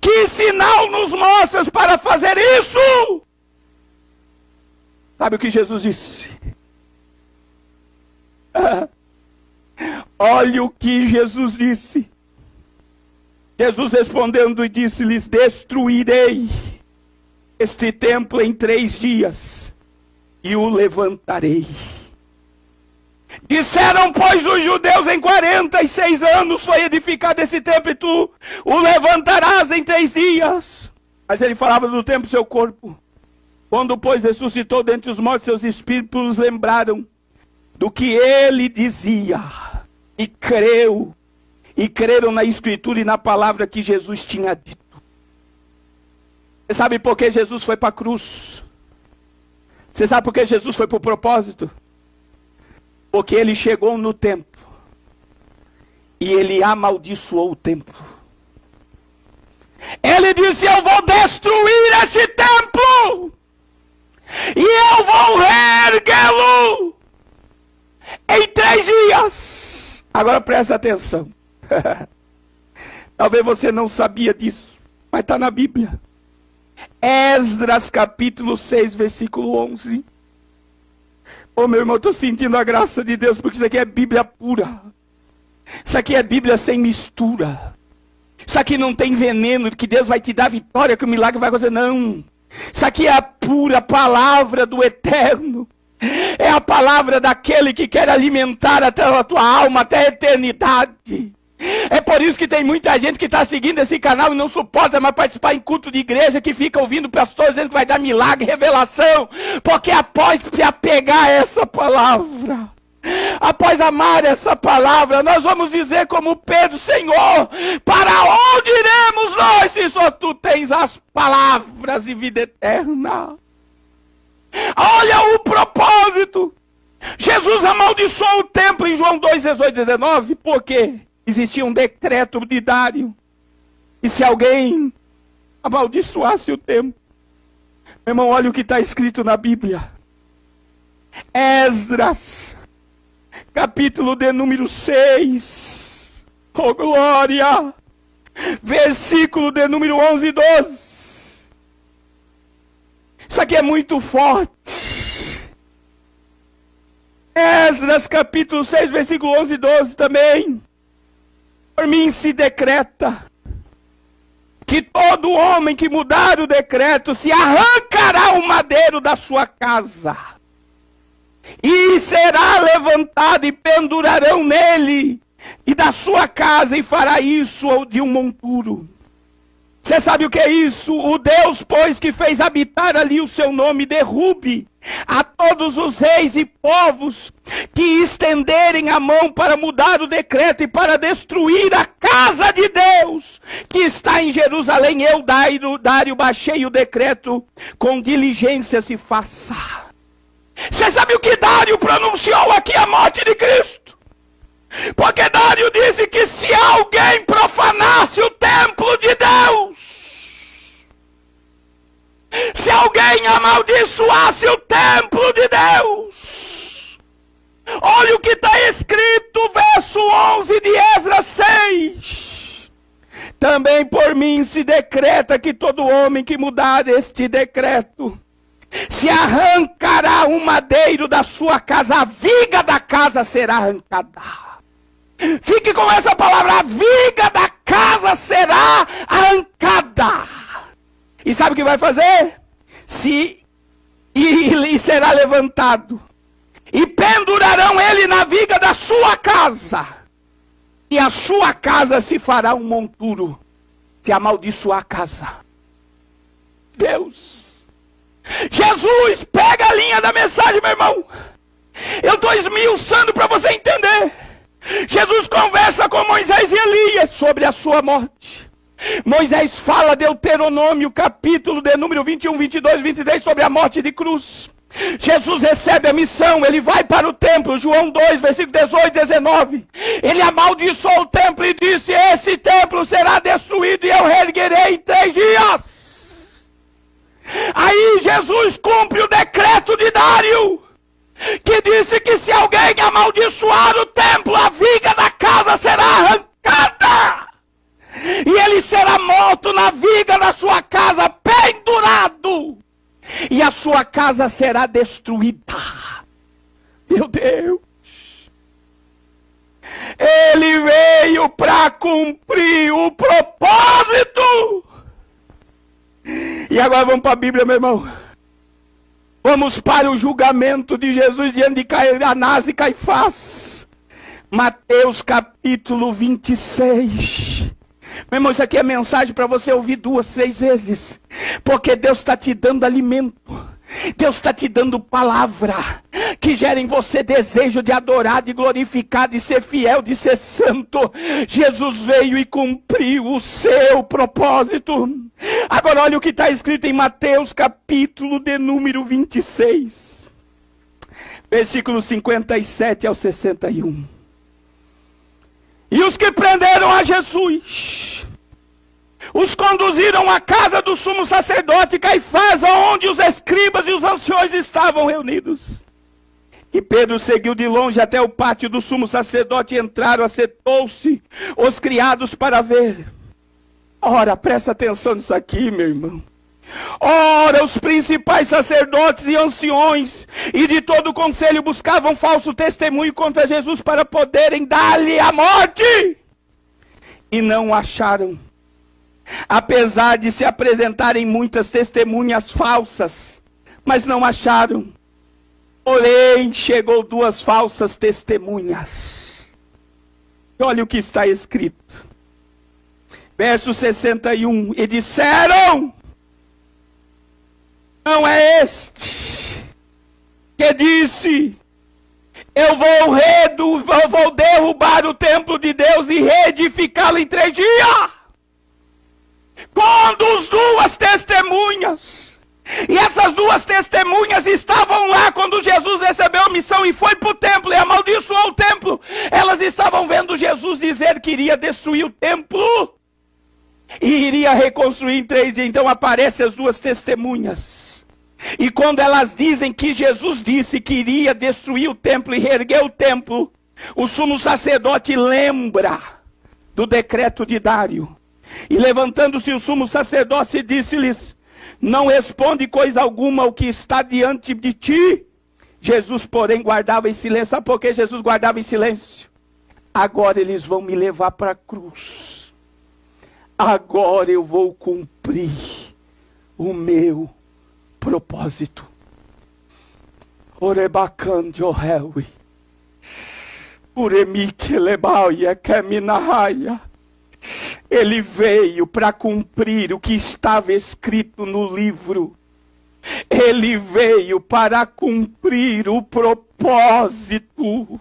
que sinal nos mostras para fazer isso? Sabe o que Jesus disse? Olha o que Jesus disse. Jesus respondendo e disse-lhes, destruirei este templo em 3 dias e o levantarei. Disseram, pois, os judeus, em 46 anos foi edificado esse templo, e tu o levantarás em 3 dias. Mas ele falava do templo, seu corpo. Quando, pois, ressuscitou dentre os mortos, seus espíritos lembraram do que ele dizia, e creram na Escritura e na palavra que Jesus tinha dito. Você sabe por que Jesus foi para a cruz? Você sabe por que Jesus foi para o propósito? Porque ele chegou no templo e ele amaldiçoou o templo. Ele disse, eu vou destruir esse templo e eu vou reerguê-lo Agora presta atenção. Talvez você não sabia disso, mas está na Bíblia. Esdras capítulo 6, versículo 11. Ô meu irmão, eu estou sentindo a graça de Deus, porque isso aqui é Bíblia pura. Isso aqui é Bíblia sem mistura. Isso aqui não tem veneno, que Deus vai te dar vitória, que o milagre vai acontecer, não. Isso aqui é a pura palavra do Eterno. É a palavra daquele que quer alimentar até a tua alma, até a eternidade. É por isso que tem muita gente que está seguindo esse canal e não suporta mais participar em culto de igreja, que fica ouvindo pastores dizendo que vai dar milagre, revelação, porque após se apegar a essa palavra, após amar essa palavra, nós vamos dizer como Pedro: Senhor, para onde iremos nós, se só Tu tens as palavras de vida eterna? Olha o propósito. Jesus amaldiçoou o templo em João 2, 18, 19, por quê? Existia um decreto de Dário. E se alguém amaldiçoasse o templo, meu irmão, olha o que está escrito na Bíblia. Esdras, capítulo de número 6. Oh glória! Versículo de número 11 e 12. Isso aqui é muito forte. Esdras capítulo 6, versículo 11 e 12 também. Por mim se decreta que todo homem que mudar o decreto se arrancará o madeiro da sua casa, e será levantado e pendurarão nele e da sua casa, e fará isso de um monturo. Você sabe o que é isso? O Deus, pois, que fez habitar ali o seu nome, derrube a todos os reis e povos que estenderem a mão para mudar o decreto e para destruir a casa de Deus que está em Jerusalém. Eu, Dário, baixei o decreto, com diligência se faça. Você sabe o que Dário pronunciou aqui? A morte de Cristo. Porque Dário disse que se alguém profanasse o templo de Deus, se alguém amaldiçoasse o templo de Deus, olha o que está escrito, verso 11 de Esdras 6. Também por mim se decreta que todo homem que mudar este decreto se arrancará um madeiro da sua casa, a viga da casa será arrancada. Fique com essa palavra: a viga da casa será arrancada. E sabe o que vai fazer? E será levantado, e pendurarão ele na viga da sua casa, e a sua casa se fará um monturo, se amaldiçoar a casa. Deus, Jesus, pega a linha da mensagem, meu irmão. Eu estou esmiuçando para você entender. Jesus conversa com Moisés e Elias sobre a sua morte. Moisés fala Deuteronômio, capítulo de número 21, 22, 23, sobre a morte de cruz. Jesus recebe a missão, ele vai para o templo, João 2, versículo 18 e 19. Ele amaldiçoou o templo e disse: esse templo será destruído e eu reerguerei em 3 dias. Aí Jesus cumpre o decreto de Dário, que disse que se alguém amaldiçoar o templo, a viga da casa será arrancada, e ele será morto na viga da sua casa, pendurado, e a sua casa será destruída. Meu Deus, ele veio para cumprir o propósito. E agora vamos para a Bíblia, meu irmão. Vamos para o julgamento de Jesus diante de Anás e Caifás. Mateus capítulo 26. Meu irmão, isso aqui é mensagem para você ouvir 2, 3 vezes. Porque Deus está te dando alimento. Deus está te dando palavra que gera em você desejo de adorar, de glorificar, de ser fiel, de ser santo. Jesus veio e cumpriu o seu propósito. Agora olha o que está escrito em Mateus capítulo de número 26, versículo 57 ao 61. E os que prenderam a Jesus os conduziram à casa do sumo sacerdote Caifás, onde os escribas e os anciões estavam reunidos. E Pedro seguiu de longe até o pátio do sumo sacerdote e entraram, assentou-se os criados para ver. Ora, presta atenção nisso aqui, meu irmão. Ora, os principais sacerdotes e anciões e de todo o conselho buscavam falso testemunho contra Jesus para poderem dar-lhe a morte. E não acharam. Apesar de se apresentarem muitas testemunhas falsas, mas não acharam. Porém, chegou 2 falsas testemunhas. E olha o que está escrito. Verso 61. E disseram: não é este que disse: eu vou derrubar o templo de Deus e reedificá-lo em 3 dias. Quando 2 testemunhas, e essas 2 testemunhas estavam lá quando Jesus recebeu a missão e foi para o templo e amaldiçoou o templo, elas estavam vendo Jesus dizer que iria destruir o templo e iria reconstruir em 3 dias. Então aparecem as 2 testemunhas. E quando elas dizem que Jesus disse que iria destruir o templo e reerguer o templo, o sumo sacerdote lembra do decreto de Dário. E levantando-se o sumo sacerdote disse-lhes: não responde coisa alguma ao que está diante de ti. Jesus, porém, guardava em silêncio. Sabe por que Jesus guardava em silêncio? Agora eles vão me levar para a cruz. Agora eu vou cumprir o meu propósito. Orebacandio reui. Uremiquelebaia keminahaya. Ele veio para cumprir o que estava escrito no livro. Ele veio para cumprir o propósito.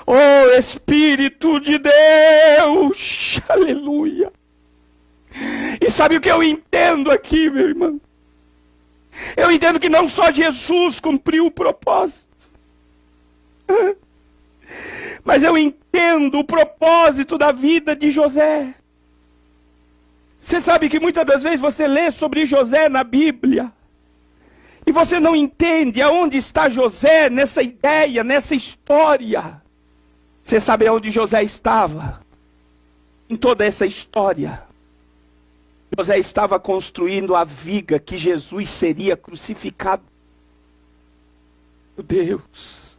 Oh Espírito de Deus, aleluia. E sabe o que eu entendo aqui, meu irmão? Eu entendo que não só Jesus cumpriu o propósito, mas eu entendo o propósito da vida de José. Você sabe que muitas das vezes você lê sobre José na Bíblia e você não entende aonde está José nessa ideia, nessa história. Você sabe aonde José estava? Em toda essa história. José estava construindo a viga que Jesus seria crucificado. Meu Deus.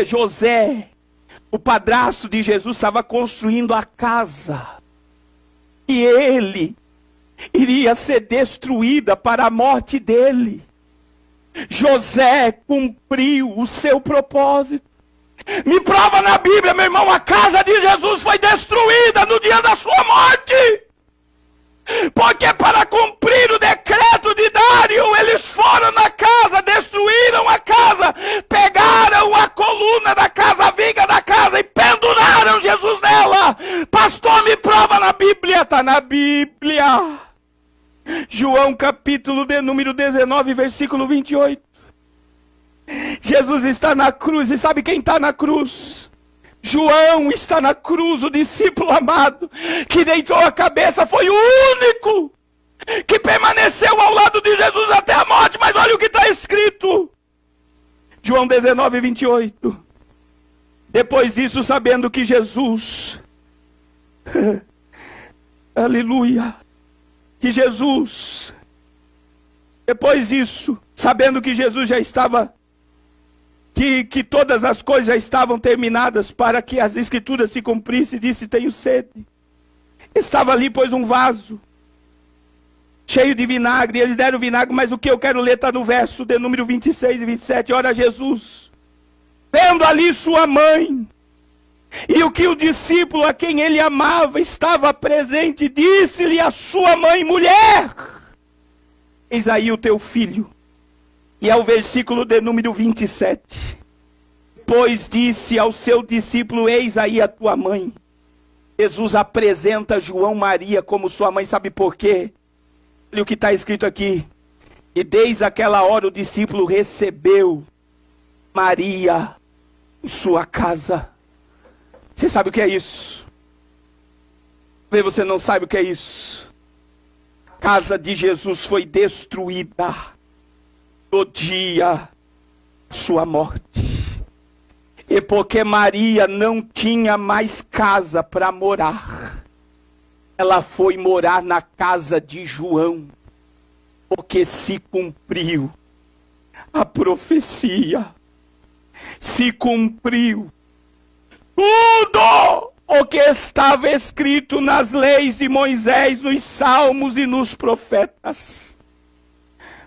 José, o padrasto de Jesus, estava construindo a casa. E ele iria ser destruída para a morte dele. José cumpriu o seu propósito. Me prova na Bíblia, meu irmão, a casa de Jesus foi destruída no dia da sua morte. Porque para cumprir o decreto de Dário, eles foram na casa, destruíram a casa, pegaram a coluna da casa, a viga da casa e penduraram Jesus nela. Pastor, me prova na Bíblia. Está na Bíblia. João capítulo de número 19, versículo 28. Jesus está na cruz, e sabe quem está na cruz? João está na cruz, o discípulo amado, que deitou a cabeça, foi o único que permaneceu ao lado de Jesus até a morte. Mas olha o que está escrito. João 19, 28. Depois disso, sabendo que Jesus, aleluia, que Jesus, depois disso, sabendo que Jesus já estava, que todas as coisas já estavam terminadas para que as escrituras se cumprissem, disse: tenho sede. Estava ali, pois, um vaso cheio de vinagre, e eles deram vinagre, mas o que eu quero ler está no verso de número 26 e 27. Ora, Jesus, vendo ali sua mãe, e o que o discípulo a quem ele amava estava presente, disse-lhe a sua mãe: mulher, eis aí o teu filho. E é o versículo de número 27. Pois disse ao seu discípulo: eis aí a tua mãe. Jesus apresenta João Maria como sua mãe. Sabe por quê? Olha o que está escrito aqui. E desde aquela hora o discípulo recebeu Maria em sua casa. Você sabe o que é isso? Talvez você não sabe o que é isso. A casa de Jesus foi destruída. do dia da sua morte. E porque Maria não tinha mais casa para morar, ela foi morar na casa de João, porque se cumpriu a profecia, se cumpriu tudo o que estava escrito nas leis de Moisés, nos salmos e nos profetas.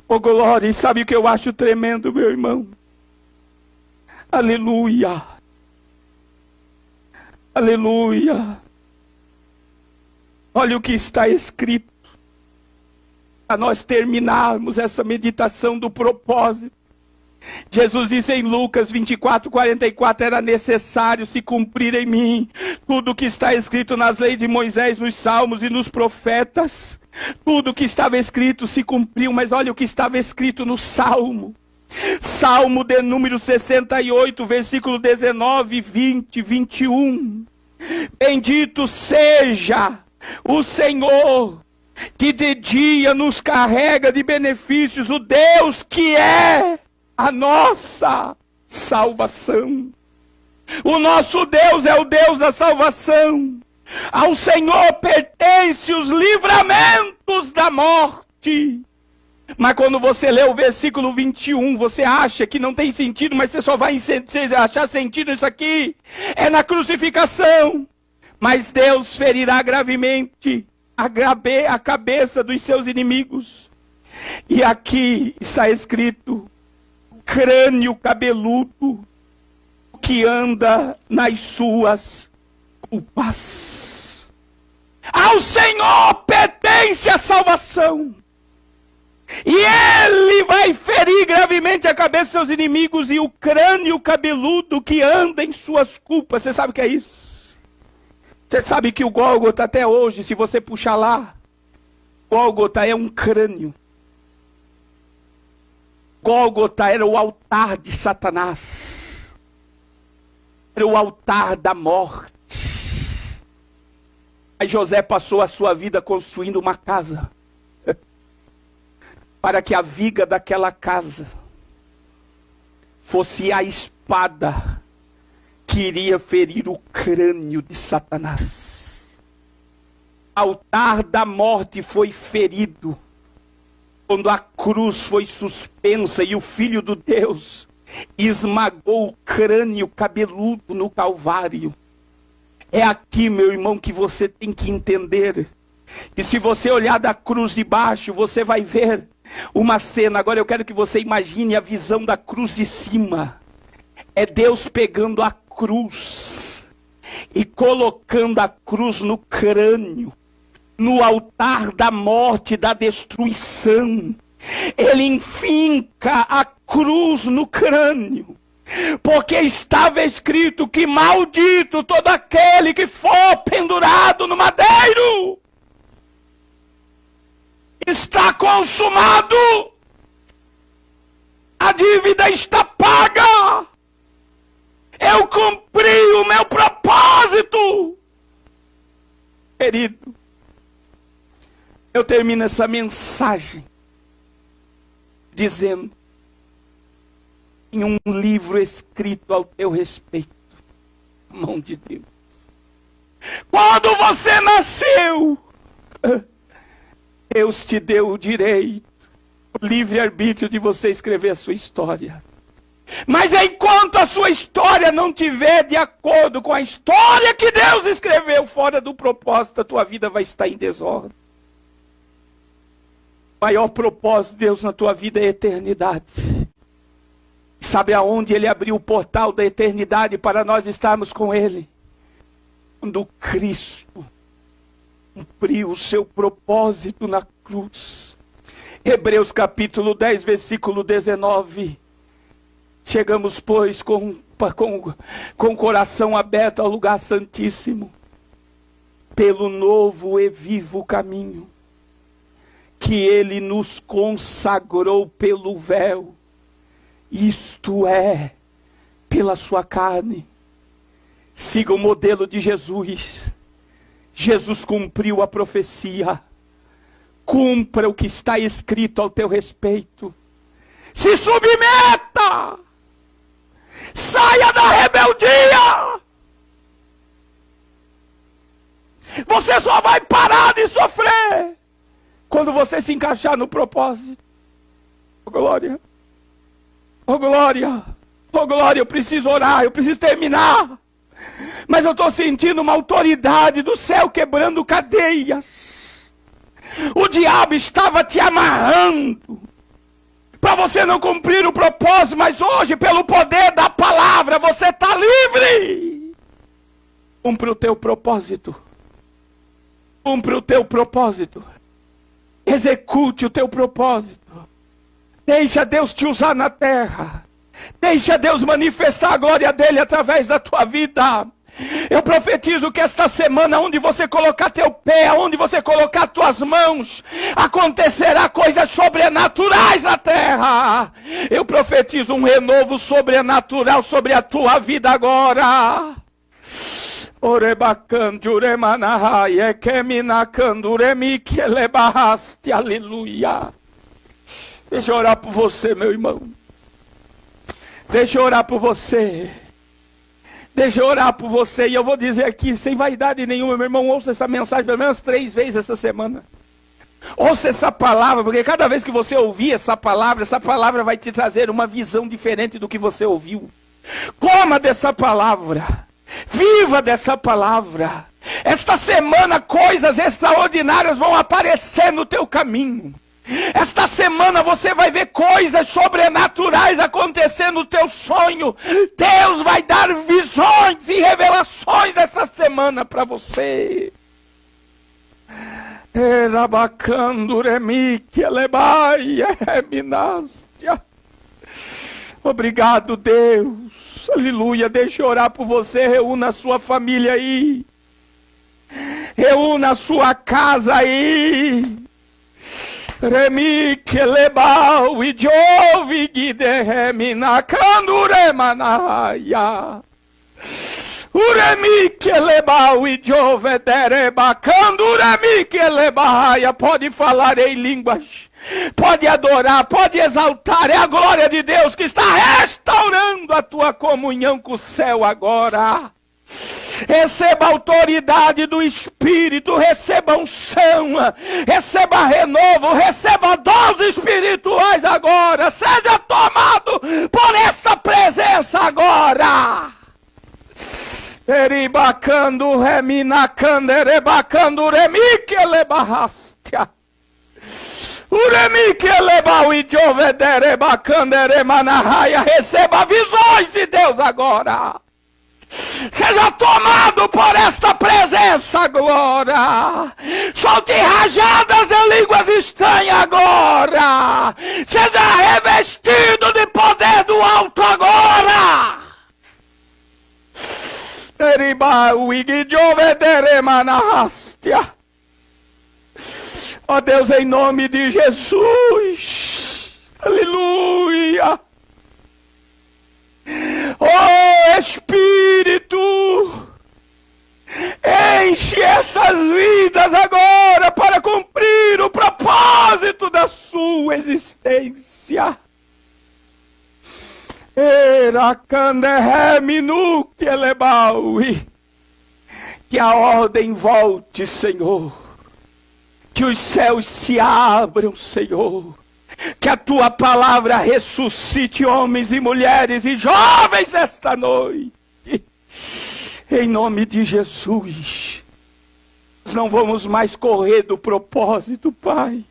Oh glória, e sabe o que eu acho tremendo, meu irmão? Aleluia, aleluia. Olha o que está escrito, para nós terminarmos essa meditação do propósito. Jesus disse em Lucas 24:44, era necessário se cumprir em mim tudo o que está escrito nas leis de Moisés, nos salmos e nos profetas. Tudo o que estava escrito se cumpriu, mas olha o que estava escrito no Salmo. Salmo de número 68, versículo 19, 20, 21. Bendito seja o Senhor, que de dia nos carrega de benefícios, o Deus que é a nossa salvação. O nosso Deus é o Deus da salvação. Ao Senhor pertence os livramentos da morte. Mas quando você lê o versículo 21, você acha que não tem sentido, mas você só vai achar sentido nisso aqui. É na crucificação. Mas Deus ferirá gravemente a cabeça dos seus inimigos. E aqui está escrito, crânio cabeludo que anda nas suas culpas. Ao Senhor pertence a salvação. E Ele vai ferir gravemente a cabeça dos seus inimigos e o crânio cabeludo que anda em suas culpas. Você sabe o que é isso? Você sabe que o Gólgota até hoje, se você puxar lá, Gólgota é um crânio. Gólgota era o altar de Satanás. Era o altar da morte. Aí José passou a sua vida construindo uma casa, para que a viga daquela casa fosse a espada que iria ferir o crânio de Satanás. O altar da morte foi ferido quando a cruz foi suspensa e o Filho do Deus esmagou o crânio cabeludo no Calvário. É aqui, meu irmão, que você tem que entender. E se você olhar da cruz de baixo, você vai ver uma cena. Agora eu quero que você imagine a visão da cruz de cima. É Deus pegando a cruz e colocando a cruz no crânio, no altar da morte, da destruição. Ele enfinca a cruz no crânio, porque estava escrito que maldito todo aquele que for pendurado no madeiro. Está consumado. A dívida está paga. Eu cumpri o meu propósito. Querido, eu termino essa mensagem dizendo, em um livro escrito ao teu respeito, a mão de Deus. Quando você nasceu, Deus te deu o direito, o livre-arbítrio de você escrever a sua história. Mas enquanto a sua história não tiver de acordo com a história que Deus escreveu, fora do propósito, a tua vida vai estar em desordem. O maior propósito de Deus na tua vida é a eternidade. Sabe aonde Ele abriu o portal da eternidade para nós estarmos com Ele? Quando Cristo cumpriu o seu propósito na cruz. Hebreus capítulo 10, versículo 19. Chegamos, pois, com o coração aberto ao lugar santíssimo, pelo novo e vivo caminho, que Ele nos consagrou pelo véu, isto é, pela sua carne. Siga o modelo de Jesus. Jesus cumpriu a profecia. Cumpra o que está escrito ao teu respeito. Se submeta. Saia da rebeldia. Você só vai parar de sofrer quando você se encaixar no propósito. Oh glória. Oh glória. Oh glória, eu preciso orar, eu preciso terminar. Mas eu estou sentindo uma autoridade do céu quebrando cadeias. O diabo estava te amarrando para você não cumprir o propósito, mas hoje, pelo poder da palavra, você está livre. Cumpre o teu propósito. Cumpre o teu propósito. Execute o teu propósito. Deixa Deus te usar na terra. Deixa Deus manifestar a glória dele através da tua vida. Eu profetizo que esta semana, onde você colocar teu pé, onde você colocar tuas mãos, acontecerá coisas sobrenaturais na terra. Eu profetizo um renovo sobrenatural sobre a tua vida agora. Aleluia. Deixa eu orar por você, meu irmão. Deixa eu orar por você. Deixa eu orar por você. E eu vou dizer aqui, sem vaidade nenhuma, meu irmão, ouça essa mensagem pelo menos 3 vezes essa semana. Ouça essa palavra, porque cada vez que você ouvir essa palavra vai te trazer uma visão diferente do que você ouviu. Coma dessa palavra. Viva dessa palavra. Esta semana coisas extraordinárias vão aparecer no teu caminho. Esta semana você vai ver coisas sobrenaturais acontecer no teu sonho. Deus vai dar visões e revelações essa semana para você. Obrigado, Deus. Aleluia. Deixa eu orar por você. Reúna a sua família aí. Reúna a sua casa aí. Remi que lebau e jove guideremi na canduremanaya. Uremi que lebau e jove dereba canduremi que lebaia. Pode falar em línguas, pode adorar, pode exaltar. É a glória de Deus que está restaurando a tua comunhão com o céu agora. Receba a autoridade do Espírito, receba unção, receba renovo, receba dons espirituais agora. Seja tomado por esta presença agora. Eribacando reminacando erebacando remique lebarrastia. Uremique lebau e jovederebacando eremanahaya. Receba visões de Deus agora. Seja tomado por esta presença agora. Solte rajadas em línguas estranhas agora. Seja revestido de poder do alto agora. Ó Deus, em nome de Jesus. Aleluia. Oh Espírito, enche essas vidas agora para cumprir o propósito da sua existência. Que a ordem volte, Senhor. Que os céus se abram, Senhor. Que a tua palavra ressuscite homens e mulheres e jovens nesta noite. Em nome de Jesus. Nós não vamos mais correr do propósito, Pai.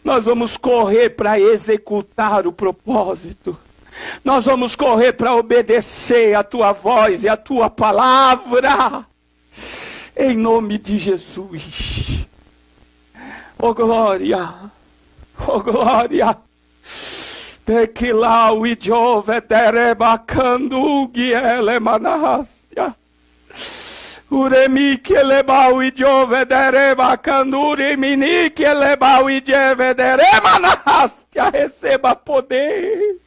Nós vamos correr para executar o propósito. Nós vamos correr para obedecer a tua voz e a tua palavra. Em nome de Jesus. Oh glória. Oh glória. Tequilau e jove derebacando guiele manastia. Uremi que lebau e jove derebacando urimini que lebau e jove deremanastia. Receba poder.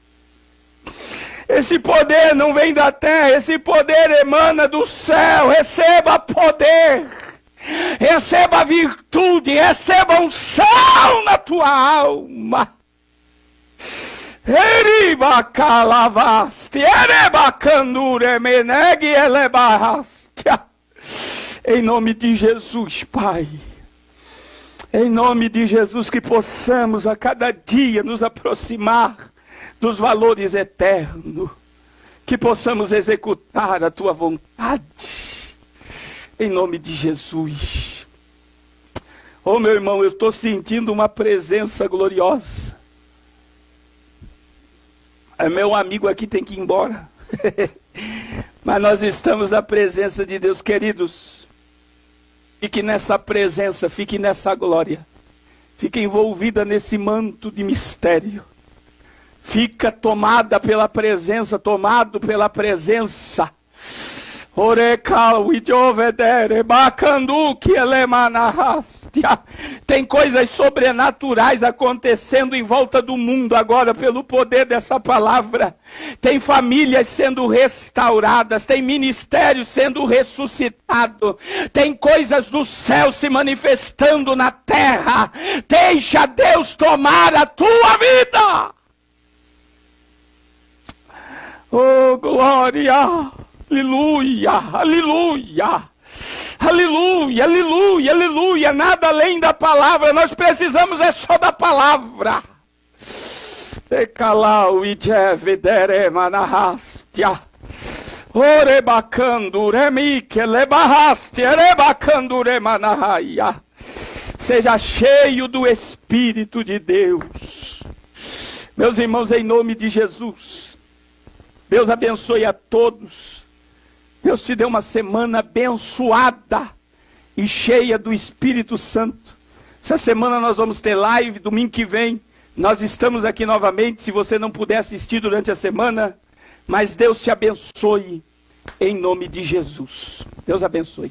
Esse poder não vem da terra, esse poder emana do céu. Receba poder. Receba virtude, receba unção na tua alma. Em nome de Jesus, Pai. Em nome de Jesus, que possamos a cada dia nos aproximar dos valores eternos. Que possamos executar a Tua vontade. Em nome de Jesus. Oh, meu irmão, eu estou sentindo uma presença gloriosa. Meu amigo aqui tem que ir embora. Mas nós estamos na presença de Deus, queridos. Fique nessa presença, fique nessa glória. Fique envolvida nesse manto de mistério. Fica tomada pela presença, tomado pela presença. Tem coisas sobrenaturais acontecendo em volta do mundo agora pelo poder dessa palavra. Tem famílias sendo restauradas, tem ministérios sendo ressuscitados, tem coisas do céu se manifestando na terra. Deixa Deus tomar a tua vida. Oh, glória! Aleluia, aleluia, aleluia, aleluia, aleluia, nada além da palavra, nós precisamos é só da palavra. Decalau e jevideremanahastia, orebacando remike lebahaste, erebacando remanahaya. Seja cheio do Espírito de Deus. Meus irmãos, em nome de Jesus, Deus abençoe a todos. Deus te deu uma semana abençoada e cheia do Espírito Santo. Essa semana nós vamos ter live, domingo que vem nós estamos aqui novamente, se você não puder assistir durante a semana, mas Deus te abençoe em nome de Jesus. Deus abençoe.